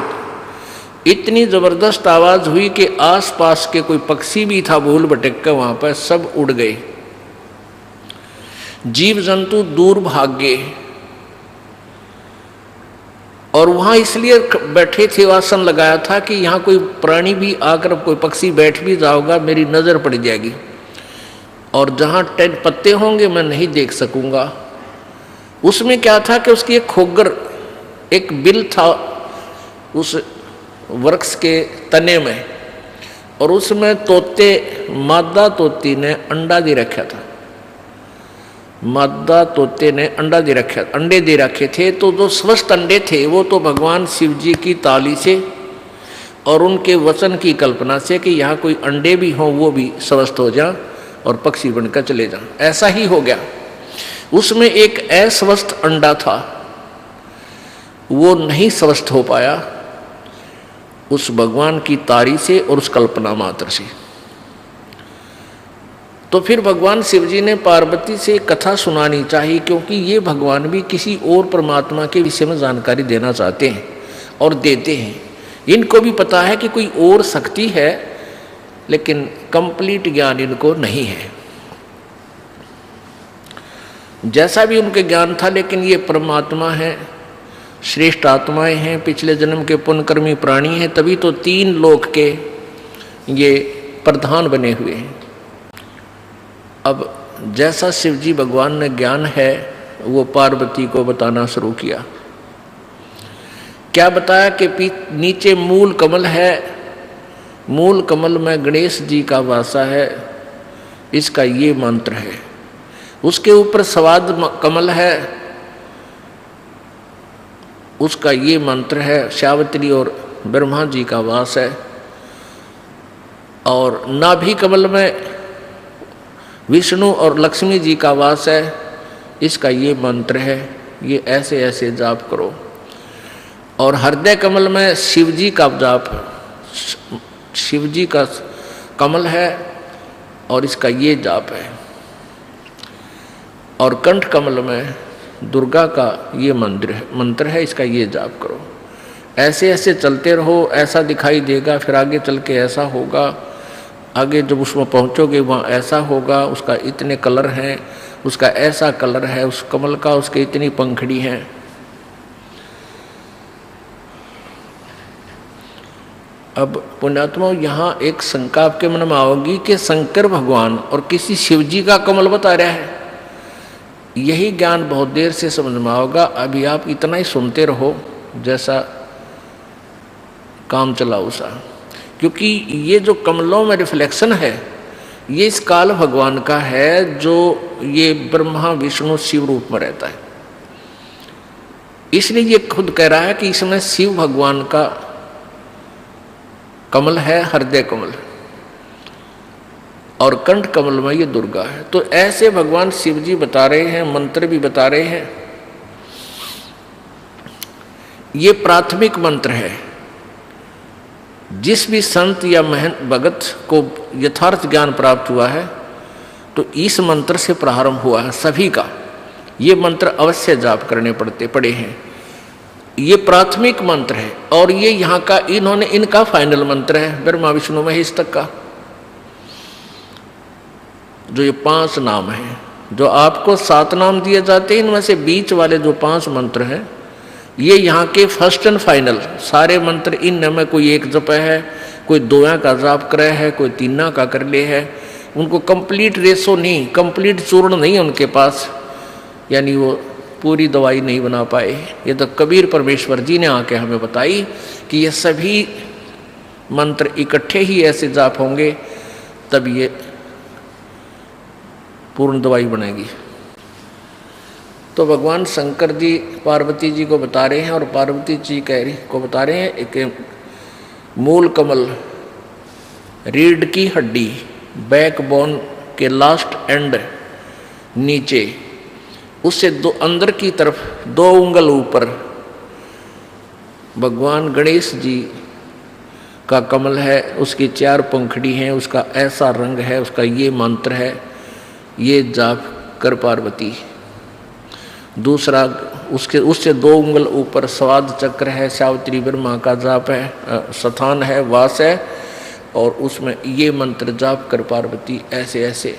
Speaker 2: इतनी जबरदस्त आवाज हुई कि आसपास के कोई पक्षी भी था भूल भटक कर वहां पर सब उड़ गए। जीव जंतु दूर भाग गए और वहां इसलिए बैठे थे, आसन लगाया था कि यहाँ कोई प्राणी भी आकर, कोई पक्षी बैठ भी जाओगा मेरी नजर पड़ जाएगी और जहाँ पत्ते होंगे मैं नहीं देख सकूंगा। उसमें क्या था कि उसकी एक खोगर, एक बिल था उस वृक्ष के तने में, और उसमें तोते, मादा तोती ने अंडा दे रखा था, मादा तोते ने अंडा दे रखा, अंडे दे रखे थे। तो जो स्वस्थ अंडे थे वो तो भगवान शिव जी की ताली से और उनके वचन की कल्पना से कि यहाँ कोई अंडे भी हों वो भी स्वस्थ हो जाए और पक्षी बनकर चले जाएं, ऐसा ही हो गया। उसमें एक अस्वस्थ अंडा था, वो नहीं स्वस्थ हो पाया उस भगवान की तारी से और उस कल्पना मात्र से। तो फिर भगवान शिव जी ने पार्वती से कथा सुनानी चाहिए, क्योंकि ये भगवान भी किसी और परमात्मा के विषय में जानकारी देना चाहते हैं और देते हैं। इनको भी पता है कि कोई और शक्ति है, लेकिन कंप्लीट ज्ञान इनको नहीं है। जैसा भी उनके ज्ञान था, लेकिन ये परमात्मा है, श्रेष्ठ आत्माएं हैं, पिछले जन्म के पुण्यकर्मी प्राणी हैं, तभी तो 3 लोक के ये प्रधान बने हुए हैं। अब जैसा शिव जी भगवान ने ज्ञान है वो पार्वती को बताना शुरू किया। क्या बताया कि नीचे मूल कमल है, मूल कमल में गणेश जी का वासा है, इसका ये मंत्र है। उसके ऊपर स्वाद कमल है, उसका ये मंत्र है। सावित्री और ब्रह्मा जी का वास है। और नाभि कमल में विष्णु और लक्ष्मी जी का वास है, इसका ये मंत्र है। ये ऐसे ऐसे जाप करो। और हृदय कमल में शिव जी का जाप, शिव जी का कमल है और इसका ये जाप है। और कंठ कमल में दुर्गा का ये मंत्र है, इसका ये जाप करो। ऐसे ऐसे चलते रहो, ऐसा दिखाई देगा, फिर आगे चल के ऐसा होगा, आगे जब उसमें पहुंचोगे वहाँ ऐसा होगा, उसका इतने कलर हैं, उसका ऐसा कलर है, उस कमल का उसके इतनी पंखड़ी हैं। अब पुण्यात्मा, यहाँ एक शंका आपके मन में आओगी कि शंकर भगवान और किसी शिव जी का कमल बता रहा है। यही ज्ञान बहुत देर से समझ में आओगा। अभी आप इतना ही सुनते रहो जैसा काम चलाओ सा, क्योंकि ये जो कमलों में रिफ्लेक्शन है ये इस काल भगवान का है, जो ये ब्रह्मा विष्णु शिव रूप में रहता है। इसलिए ये खुद कह रहा है कि इसमें शिव भगवान का कमल है, हृदय कमल, और कंठ कमल में ये दुर्गा है। तो ऐसे भगवान शिव जी बता रहे हैं, मंत्र भी बता रहे हैं। ये प्राथमिक मंत्र है। जिस भी संत या महंत भगत को यथार्थ ज्ञान प्राप्त हुआ है तो इस मंत्र से प्रारंभ हुआ है सभी का। ये मंत्र अवश्य जाप करने पड़े हैं। ये प्राथमिक मंत्र है और ये यहाँ का इनका फाइनल मंत्र है, ब्रह्मा विष्णु महेश तक का। जो ये 5 नाम हैं, जो आपको 7 नाम दिए जाते हैं, इनमें से बीच वाले जो 5 मंत्र हैं ये यहाँ के फर्स्ट एंड फाइनल। सारे मंत्र इन में कोई एक जप है, कोई 2 का जाप करे है, कोई 3 का कर ले है। उनको कंप्लीट रेसो नहीं, कंप्लीट चूर्ण नहीं है उनके पास, यानी वो पूरी दवाई नहीं बना पाए। ये तो कबीर परमेश्वर जी ने आके हमें बताई कि ये सभी मंत्र इकट्ठे ही ऐसे जाप होंगे तब ये पूर्ण दवाई बनेगी। तो भगवान शंकर जी पार्वती जी को बता रहे हैं और पार्वती जी को बता रहे हैं एक मूल कमल, रीढ़ की हड्डी, बैकबोन के लास्ट एंड नीचे, उससे अंदर की तरफ 2 उंगल ऊपर भगवान गणेश जी का कमल है। उसकी 4 पंखड़ी हैं, उसका ऐसा रंग है, उसका ये मंत्र है, ये जाप कर पार्वती। दूसरा उससे 2 उंगल ऊपर स्वाद चक्र है, सावित्री ब्रह्मा का जाप है, स्थान है, वास है, और उसमें ये मंत्र जाप कर पार्वती। ऐसे ऐसे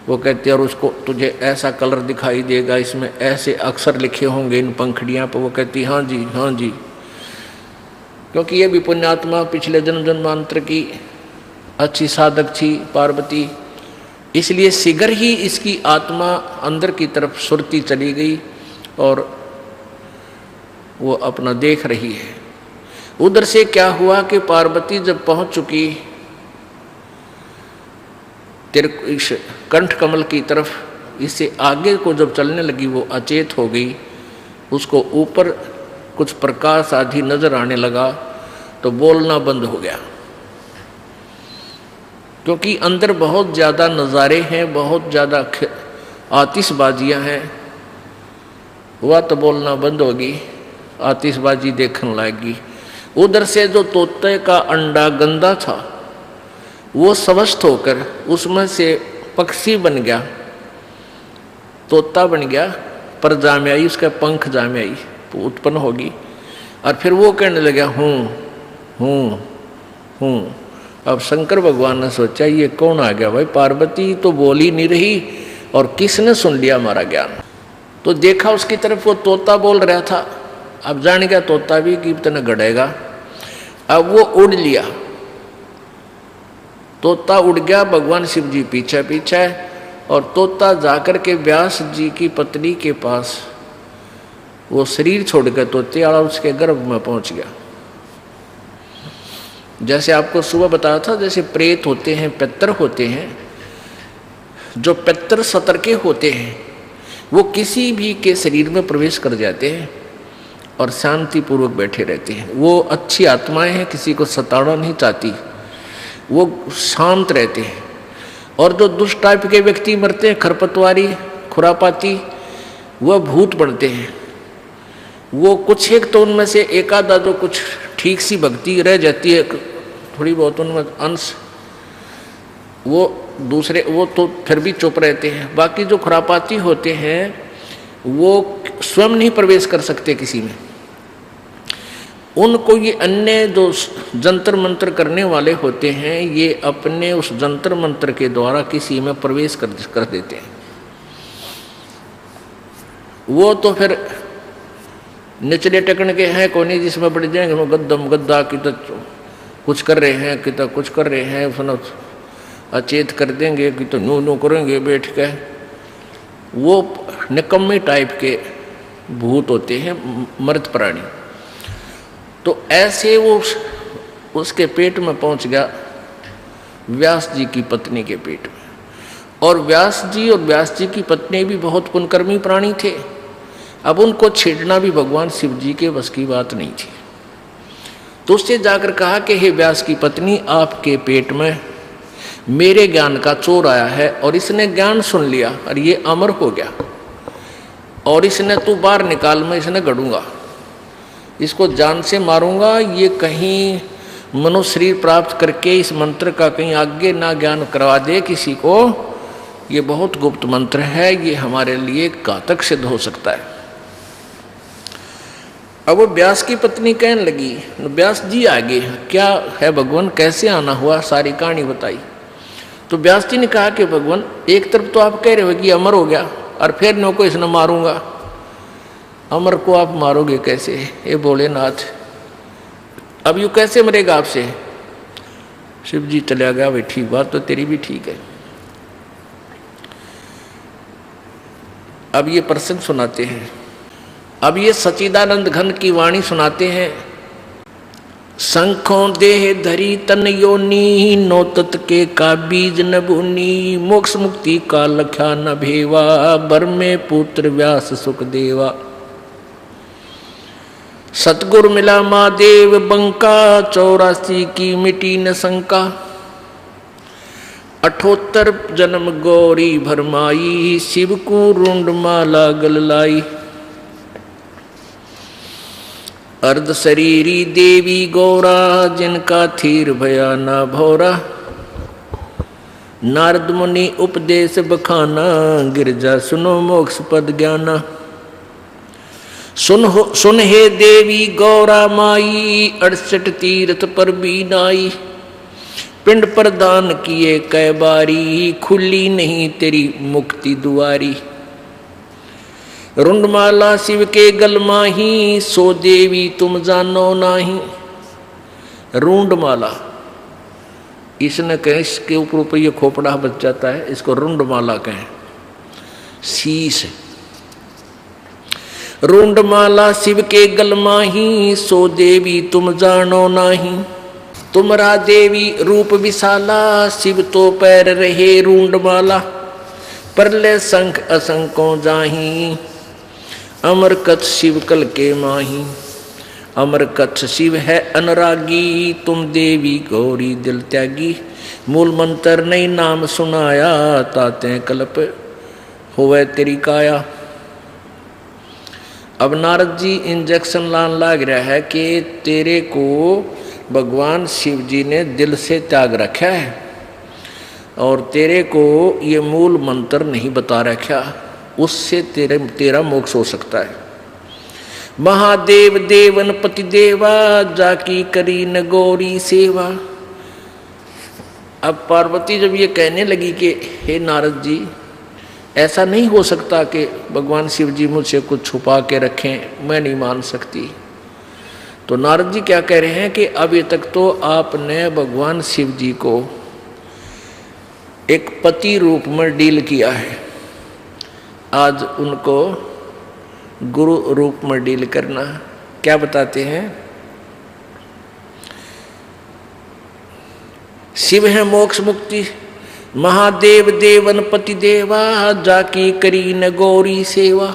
Speaker 2: वो कहती है और उसको तुझे ऐसा कलर दिखाई देगा, इसमें ऐसे अक्षर लिखे होंगे इन पंखड़ियाँ पर। वो कहती हाँ जी हाँ जी, क्योंकि ये भी पुण्यात्मा पिछले जन्म जन्मांतर की अच्छी साधक थी पार्वती, इसलिए शीघ्र ही इसकी आत्मा अंदर की तरफ सुरती चली गई और वो अपना देख रही है। उधर से क्या हुआ कि पार्वती जब पहुंच चुकी तेरे इस कंठ कमल की तरफ, इससे आगे को जब चलने लगी वो अचेत हो गई। उसको ऊपर कुछ प्रकाश आदि नजर आने लगा तो बोलना बंद हो गया, क्योंकि अंदर बहुत ज़्यादा नज़ारे हैं, बहुत ज़्यादा आतिशबाजियाँ हैं। हुआ तो बोलना बंद होगी, आतिशबाजी देखने लगी। उधर से जो तोते का अंडा गंदा था वो स्वस्थ होकर उसमें से पक्षी बन गया, तोता बन गया, पर जामे आई, उसका पंख जामे आई उत्पन्न होगी। और फिर वो कहने लगा हूँ। अब शंकर भगवान ने सोचा ये कौन आ गया भाई, पार्वती तो बोल ही नहीं रही और किसने सुन लिया हमारा ज्ञान। तो देखा उसकी तरफ, वो तोता बोल रहा था। अब जान गया तोता भी कि इतना गड़ेगा। अब वो उड़ लिया, तोता उड़ गया, भगवान शिव जी पीछे पीछे, और तोता जाकर के व्यास जी की पत्नी के पास वो शरीर छोड़कर तोते वाला उसके गर्भ में पहुंच गया। जैसे आपको सुबह बताया था, जैसे प्रेत होते हैं, पितर होते हैं, जो पितर सतर्के होते हैं वो किसी भी के शरीर में प्रवेश कर जाते हैं और शांतिपूर्वक बैठे रहते हैं। वो अच्छी आत्माएं हैं, किसी को सताना नहीं चाहती, वो शांत रहते हैं। और जो दुष्ट टाइप के व्यक्ति मरते हैं, खरपतवारी खुरापाती, वह भूत बनते हैं। वो कुछ एक तो उनमें से एक आधा जो कुछ ठीक सी भक्ति रह जाती है, थोड़ी बहुत उनमें अंश, वो दूसरे वो तो फिर भी चुप रहते हैं। बाकी जो खुरापाती होते हैं वो स्वयं नहीं प्रवेश कर सकते किसी में। उनको ये अन्य जो जंतर मंत्र करने वाले होते हैं, ये अपने उस जंतर मंत्र के द्वारा किसी में प्रवेश कर देते हैं। वो तो फिर निचले टकन के हैं, कोई नहीं जिसमें बढ़ जाएंगे, वो गद्दम गद्दा की तो कुछ कर रहे हैं, कि तो कुछ कर रहे हैं, सुनो अचेत कर देंगे, कि तो नू नू करेंगे बैठ के। वो निकम्मे टाइप के भूत होते हैं, मर्द प्राणी। तो ऐसे वो उसके पेट में पहुंच गया, व्यास जी की पत्नी के पेट में। और व्यास जी की पत्नी भी बहुत पुण्यकर्मी प्राणी थे। अब उनको छेड़ना भी भगवान शिव जी के बस की बात नहीं थी। तो उससे जाकर कहा कि हे व्यास की पत्नी, आपके पेट में मेरे ज्ञान का चोर आया है और इसने ज्ञान सुन लिया और ये अमर हो गया, और इसने तू बाहर निकाल, मैं इसने गढ़ूंगा, इसको जान से मारूंगा। ये कहीं मनुष्य शरीर प्राप्त करके इस मंत्र का कहीं आगे ना ज्ञान करवा दे किसी को। ये बहुत गुप्त मंत्र है, ये हमारे लिए घातक सिद्ध हो सकता है। अब वो व्यास की पत्नी कहने लगी, व्यास जी आगे क्या है भगवान, कैसे आना हुआ, सारी कहानी बताई। तो व्यास जी ने कहा कि भगवान, एक तरफ तो आप कह रहे हो कि अमर हो गया, और फिर नो को इसने मारूंगा। अमर को आप मारोगे कैसे, ये भोलेनाथ, अब यू कैसे मरेगा आपसे। शिव जी चला गया, भाई ठीक, बात तो तेरी भी ठीक है। अब ये प्रसंग सुनाते हैं, अब ये सच्चिदानंद घन की वाणी सुनाते हैं। शंखों देह धरी तन योनी, नौतत के का बीज न भूनी, मोक्ष मुक्ति का लख्या न भेवा, बर में पुत्र व्यास सुख देवा। सतगुर मिला महादेव बंका, 84 की मिटी न शंका, 78 जन्म गौरी भरमाई, शिव को रुंड माला गल लाई। अर्ध शरीरी देवी गौरा, जिनका थीर भया न भौरा, नारद मुनि उपदेश बखाना, गिरजा सुनो मोक्ष पद ज्ञाना। सुन हे देवी गौरा माई, 68 तीर्थ पर भी नाई, पिंड प्रदान किए कै बारी, खुली नहीं तेरी मुक्ति दुआरी। रुंडमाला शिव के गल माही, सो देवी तुम जानो नाही। रुंडमाला, इसने कहे इसके ऊपर ये खोपड़ा बच जाता है, इसको रुंडमाला कहें, शीश। रुंडमाला शिव के गल माही, सो देवी तुम जानो नाही। तुमरा देवी रूप विशाला, शिव तो पैर रहे रुंडमाला। परले संख असंकों जाही, अमर कथ शिव कल के माही। अमर कथ शिव है अनुरागी, तुम देवी गौरी दिल त्यागी। मूल मंत्र नहीं नाम सुनाया, ताते कल्प होवे तेरी काया। अब नारद जी इंजेक्शन लान लाग रहा है कि तेरे को भगवान शिव जी ने दिल से त्याग रखा है और तेरे को ये मूल मंत्र नहीं बता रखा, उससे तेरा मोक्ष हो सकता है। महादेव देवन पति देवा, जाकी करी न गौरी सेवा। अब पार्वती जब ये कहने लगी कि हे नारद जी, ऐसा नहीं हो सकता कि भगवान शिव जी मुझसे कुछ छुपा के रखें, मैं नहीं मान सकती। तो नारद जी क्या कह रहे हैं कि अभी तक तो आपने भगवान शिव जी को एक पति रूप में डील किया है, आज उनको गुरु रूप में डील करना। क्या बताते हैं? शिव है मोक्ष मुक्ति, महादेव देवन पति देवा, जाकी करी न गौरी सेवा।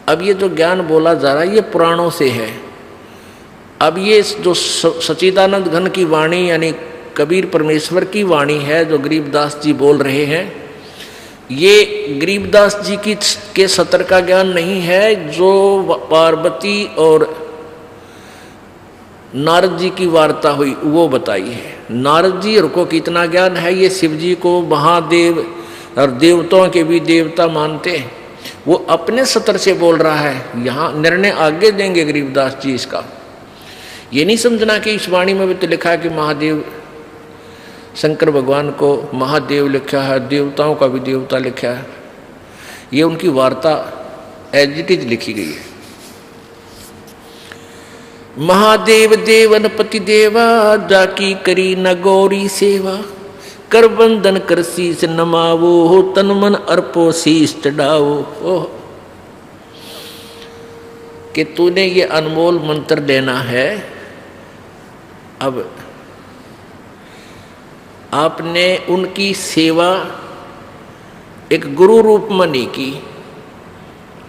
Speaker 2: अब ये जो ज्ञान बोला जा रहा है ये पुराणों से है। अब ये जो सच्चिदानंद घन की वाणी यानी कबीर परमेश्वर की वाणी है जो गरीबदास जी बोल रहे हैं, ये गरीबदास जी की के सतर का ज्ञान नहीं है, जो पार्वती और नारद जी की वार्ता हुई वो बताई है। नारद जी को कितना ज्ञान है, ये शिव जी को महादेव और देवताओं के भी देवता मानते हैं, वो अपने सतर से बोल रहा है। यहाँ निर्णय आगे देंगे गरीबदास जी इसका। ये नहीं समझना कि इस वाणी में भी तो लिखा है कि महादेव शंकर भगवान को महादेव लिखा है, देवताओं का भी देवता लिखा है। ये उनकी वार्ता एज इट इज लिखी गई है। महादेव देवन पति देवा, जाकी करी न गौरी सेवा। कर बंधन कर शीस नमावो, तन मन अर्पो शीस चढ़ावो। ओह, कि तूने ये अनमोल मंत्र लेना है। अब आपने उनकी सेवा एक गुरु रूप में नहीं की,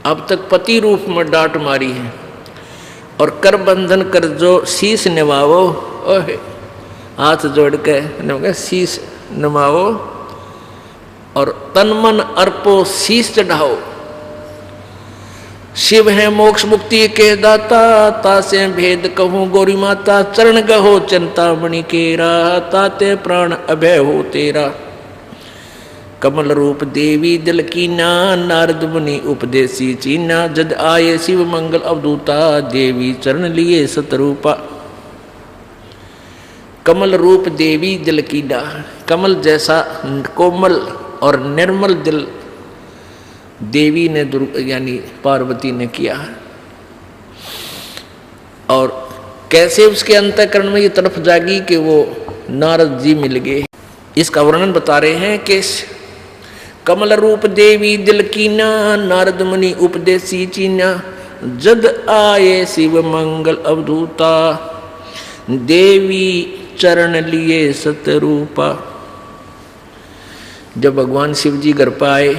Speaker 2: अब तक पति रूप में डांट मारी है। और कर बंधन कर जो शीश नवाओ, ओहे हाथ जोड़ के शीश नवाओ और तन मन अर्पो शीश चढ़ाओ। शिव है मोक्ष मुक्ति के दाता, तासे भेद कहूँ गौरी माता। चरण गहो चिंतामणि केरा, ताते प्राण अभय हो तेरा। कमल रूप देवी दिल कीना, नारद मुनि उपदेशी चीना। जद आये शिव मंगल अवधूता, देवी चरण लिए सतरूपा। कमल रूप देवी दिल कीना, कमल जैसा कोमल और निर्मल दिल देवी ने यानी पार्वती ने किया। और कैसे उसके अंतःकरण में ये तरफ जागी कि वो नारद जी मिल गए, इसका वर्णन बता रहे हैं कि कमल रूप देवी दिल कीना, नारद मुनि उपदेशी चीना। जद आए शिव मंगल अवधूता, देवी चरण लिए सतरूपा। जब भगवान शिव जी घर पर आए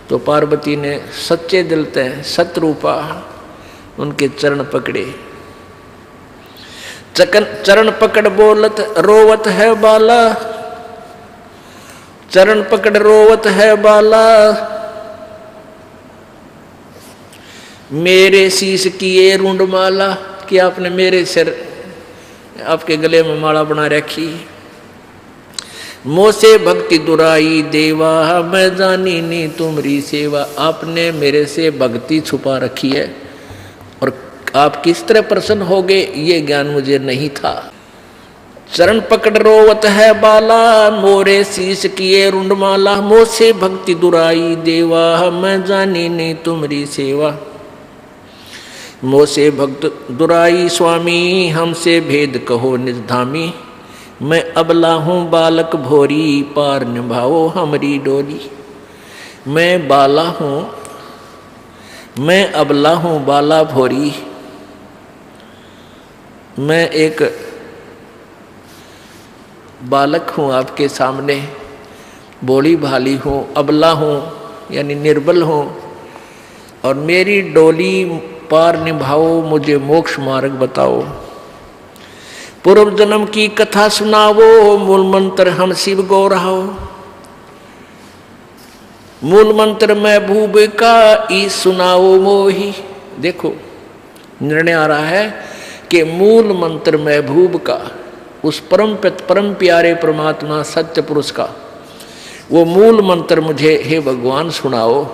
Speaker 2: तो पार्वती ने सच्चे दिल से सतरूपा उनके चरण पकड़े। चरण पकड़ बोलत रोवत है बाला, चरण पकड़ रोवत है बाला। मेरे शीश किए रुंडमाला, कि आपने मेरे सिर आपके गले में माला बना रखी। मोसे भक्ति दुराई देवा, मैं जानी नी तुम्हारी सेवा। आपने मेरे से भक्ति छुपा रखी है और आप किस तरह प्रसन्न हो गए ये ज्ञान मुझे नहीं था। चरण पकड़ रोवत है बाला, मोरे शीश किए रुंडमाला। मोह से भक्ति दुराई देवा, मैं जानी नहीं तुम्हारी सेवा। मोह से भक्त दुराई स्वामी, हमसे भेद कहो निज धामी। मैं अबला हूँ बालक भोरी, पार निभाओ हमारी डोरी। मैं बाला हूँ, मैं अबला हूँ बाला भोरी। मैं एक बालक हूँ आपके सामने, भोली भाली हूँ, अबला हूँ यानी निर्बल हूँ, और मेरी डोली पार निभाओ, मुझे मोक्ष मार्ग बताओ। पूर्व जन्म की कथा सुनावो, मूल मंत्र हम शिव गो रहो। मूल मंत्र महबूब का ई सुनाओ मोही। देखो निर्णय आ रहा है कि मूल मंत्र महबूब का, उस परम प्यारे परमात्मा सत्य पुरुष का वो मूल मंत्र मुझे हे भगवान सुनाओ,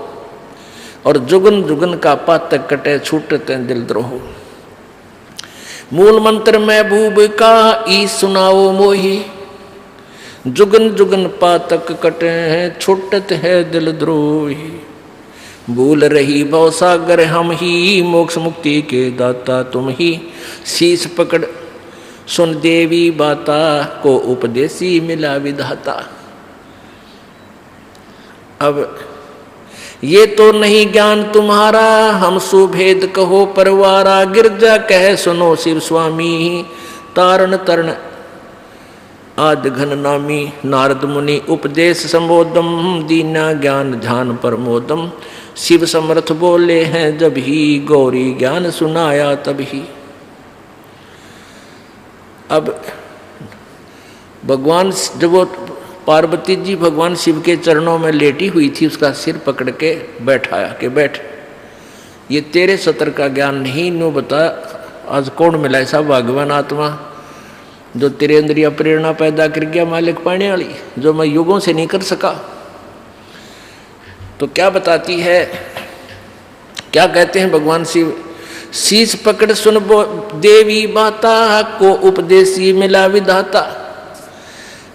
Speaker 2: और जुगन जुगन का पातक कटे छूटते दिल द्रोह। मूल मंत्र महबूब का ई सुनाओ मोही, जुगन जुगन पातक कटे छूटत है दिल द्रोही। भूल रही भव सागर हम ही, मोक्ष मुक्ति के दाता तुम ही। शीश पकड़ सुन देवी बाता, को उपदेशी मिला विधाता। अब ये तो नहीं ज्ञान तुम्हारा, हम सुभेद कहो परवारा। गिरजा कह सुनो शिव स्वामी, तारण तरण आद घन नामी। नारद मुनि उपदेश संबोधम, दीना ज्ञान ध्यान प्रमोदम। शिव समर्थ बोले हैं जब ही, गौरी ज्ञान सुनाया तभी। अब भगवान जब वो पार्वती जी भगवान शिव के चरणों में लेटी हुई थी, उसका सिर पकड़ के बैठाया कि बैठ, ये तेरे सत्र का ज्ञान नहीं, नो बता आज कौन मिला ऐसा भगवान आत्मा जो तेरे अंदर यह प्रेरणा पैदा कर गया मालिक पाने वाली, जो मैं युगों से नहीं कर सका। तो क्या बताती है, क्या कहते हैं भगवान शिव? शीश पकड़ सुन देवी बाता, को उपदेशी मिला विधाता।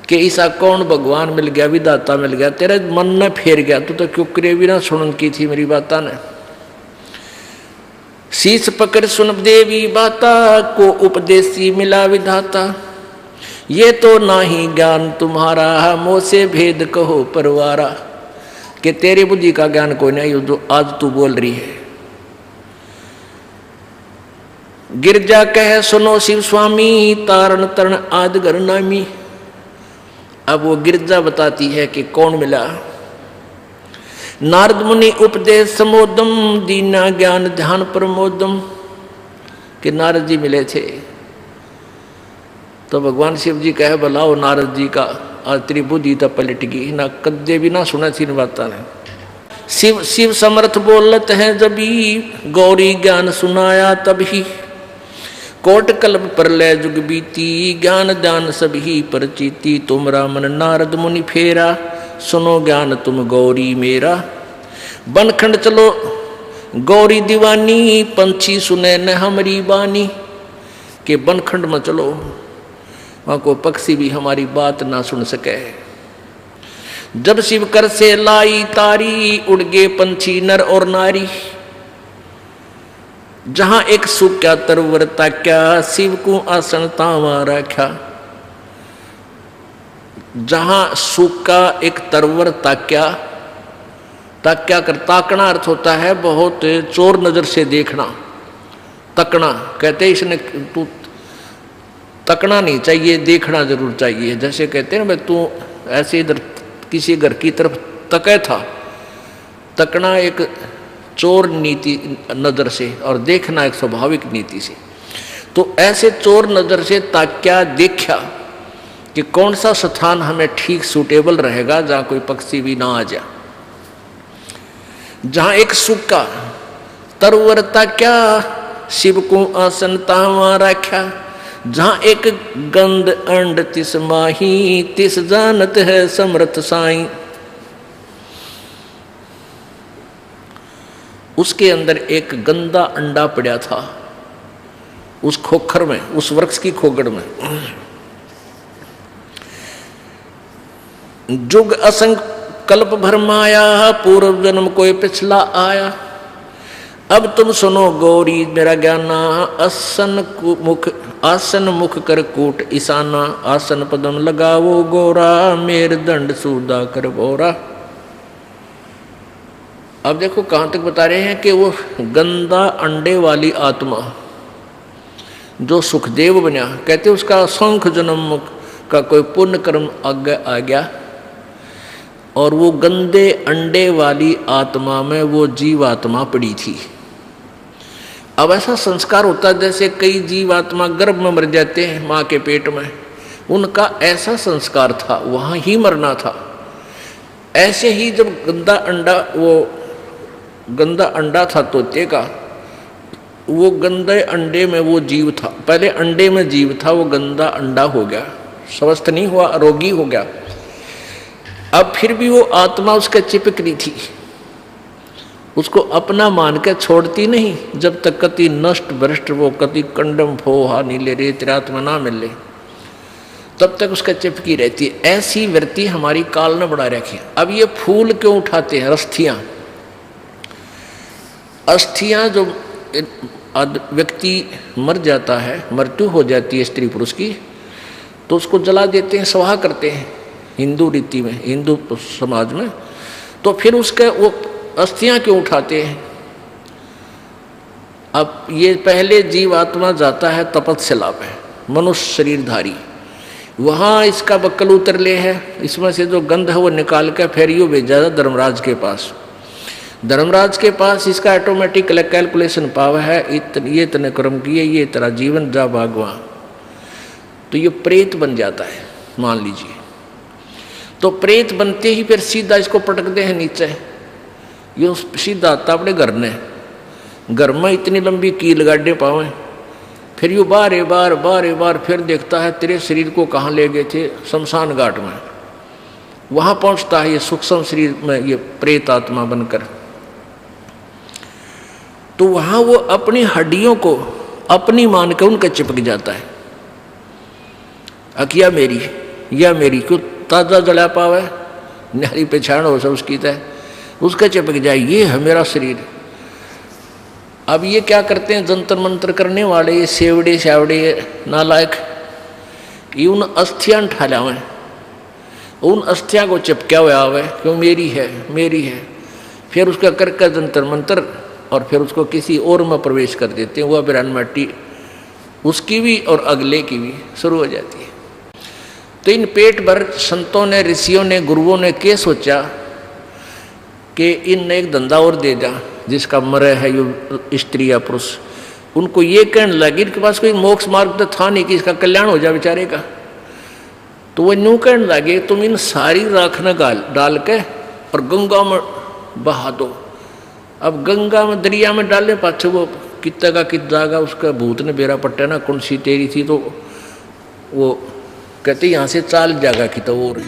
Speaker 2: कि ऐसा कौन भगवान मिल गया, विधाता मिल गया, तेरे मन में फेर गया, तू तो क्यों करे भी ना सुन की थी मेरी बाता ने। शीश पकड़ सुन देवी बाता, को उपदेशी मिला विधाता। ये तो नाही ज्ञान तुम्हारा, मोह से भेद कहो परवारा। कि तेरी बुद्धि का ज्ञान कोई नहीं जो आज तू बोल रही है। गिरजा कह सुनो शिव स्वामी, तारण तरण आद घर नामी। अब वो गिरजा बताती है कि कौन मिला। नारद मुनि उपदेश समोदम, दीना ज्ञान ध्यान प्रमोदम। कि नारद जी मिले थे। तो भगवान शिव जी कहे बुलाओ नारद जी का, आज तेरी बुद्धि तो पलट गई ना, कद्दे भी ना सुना थी बाता ने। शिव शिव समर्थ बोलत है जबी, गौरी ज्ञान सुनाया तभी। कोट कल्प प्रलय जुग बीती, ज्ञान दान सभी परचीती। तुमरा मन नारद मुनि फेरा, सुनो ज्ञान तुम गौरी मेरा। बनखंड चलो गौरी दीवानी, पंछी सुने न हमारी बानी। के बनखंड में चलो, वहाँ को पक्षी भी हमारी बात ना सुन सके। जब शिव कर से लाई तारी, उड़ गए पंछी नर और नारी। जहां एक सूख्या तरवर ताक्या, शिव को आसन तावा रखा। जहां सूखा एक तरवर ताक्या, ताक्या कर ताकना अर्थ होता है बहुत चोर नजर से देखना। तकना कहते इसने तू तकना नहीं चाहिए, देखना जरूर चाहिए। जैसे कहते हैं ना भाई तू ऐसे इधर किसी घर की तरफ तके था, तकना एक चोर नीति नजर से और देखना एक स्वाभाविक नीति से। तो ऐसे चोर नजर से ताक्या, देखा कि कौन सा स्थान हमें ठीक सूटेबल रहेगा जहां कोई पक्षी भी ना आ जाए। जहां एक सूखा तरवर ताक्या, शिव को आसन तावा रखा। जहां एक गंध अंड तिस माही, तिस जानत है समर्थ साई। उसके अंदर एक गंदा अंडा पड़ा था, उस खोखर में, उस वृक्ष की खोगड़ में। जुग असंग कल्प भर माया, पूर्व जन्म कोई पिछला आया। अब तुम सुनो गौरी मेरा ज्ञाना, आसन मुख कर कूट ईशाना, आसन पदम लगावो गोरा, मेर दंड सूदा कर बोरा। अब देखो कहाँ तक बता रहे हैं कि वो गंदा अंडे वाली आत्मा जो सुखदेव बना, कहते उसका असंख्य जन्म का कोई पुण्य कर्म आगे आ गया, और वो गंदे अंडे वाली आत्मा में वो जीवात्मा पड़ी थी। अब ऐसा संस्कार होता है जैसे कई जीवात्मा गर्भ में मर जाते हैं माँ के पेट में, उनका ऐसा संस्कार था, वहाँ ही मरना था। ऐसे ही जब गंदा अंडा था तोते का, वो गंदे अंडे में वो जीव था, पहले अंडे में जीव था, वो गंदा अंडा हो गया, स्वस्थ नहीं हुआ, रोगी हो गया। अब फिर भी वो आत्मा उसके चिपक रही थी, उसको अपना मान के छोड़ती नहीं, जब तक कति नष्ट भ्रष्ट वो कति कंडम फोहा नीले रेत आत्मा ना मिले, तब तक उसका चिपकी रहती है। ऐसी वृत्ति हमारी काल ने बढ़ा रखी है। अब ये फूल क्यों उठाते हैं? अस्थियां जो व्यक्ति मर जाता है, मृत्यु हो जाती है स्त्री पुरुष की, तो उसको जला देते हैं, स्वाहा करते हैं हिंदू रीति में, हिंदू समाज में। तो फिर उसके वो अस्थियां क्यों उठाते हैं? अब ये पहले जीवात्मा जाता है तपस्या पे, मनुष्य शरीरधारी, वहाँ इसका बक्कल उतर ले है, इसमें से जो गंध है वो निकाल कर फिर यूँ भेजा धर्मराज के पास। धर्मराज के पास इसका ऑटोमेटिक कैलकुलेशन पावर है, ये इतने कर्म किए, ये तेरा जीवन जा भागवा, तो ये प्रेत बन जाता है मान लीजिए। तो प्रेत बनते ही फिर सीधा इसको पटकते हैं नीचे, ये सीधा आता अपने घर में इतनी लंबी कील गाड़े पावे, फिर यू बार बार फिर देखता है तेरे शरीर को कहाँ ले गए थे, शमशान घाट में। वहाँ पहुँचता है ये सूक्ष्म शरीर में, ये प्रेत आत्मा बनकर। तो वहाँ वो अपनी हड्डियों को अपनी मान के उनका चिपक जाता है। अकिया मेरी या मेरी क्यों ताज़ा जला पावे, नारी पहचान हो सब उसकी तय, उसका चिपक जाए, ये है मेरा शरीर। अब ये क्या करते हैं जंतर मंत्र करने वाले, ये सेवड़े शावड़े नालायक, ये उन अस्थियां उठा लावे, उन अस्थियां को चिपका हुआ आवे क्यों मेरी है, फिर उसका करके जंतर मंत्र, और फिर उसको किसी और में प्रवेश कर देते हैं, वह बिरान मट्टी उसकी भी और अगले की भी शुरू हो जाती है। तो इन पेट भर संतों ने, ऋषियों ने, गुरुओं ने क्या सोचा कि इन एक धंधा और दे जा, जिसका मरे है ये स्त्री या पुरुष। उनको ये कहने लगे, इनके पास कोई मोक्ष मार्ग तो था नहीं कि इसका कल्याण हो जाए बेचारे का। तो वो यूँ कहने लगे, तुम इन सारी राख न डाल के और गंगा में बहा दो। अब गंगा में, दरिया में डालने पाछे वो कितना का कित जाएगा, उसका भूत ने बेरा पट्टा ना कौन सी तेरी थी, तो वो कहते यहाँ से चाल जाएगा कि तो और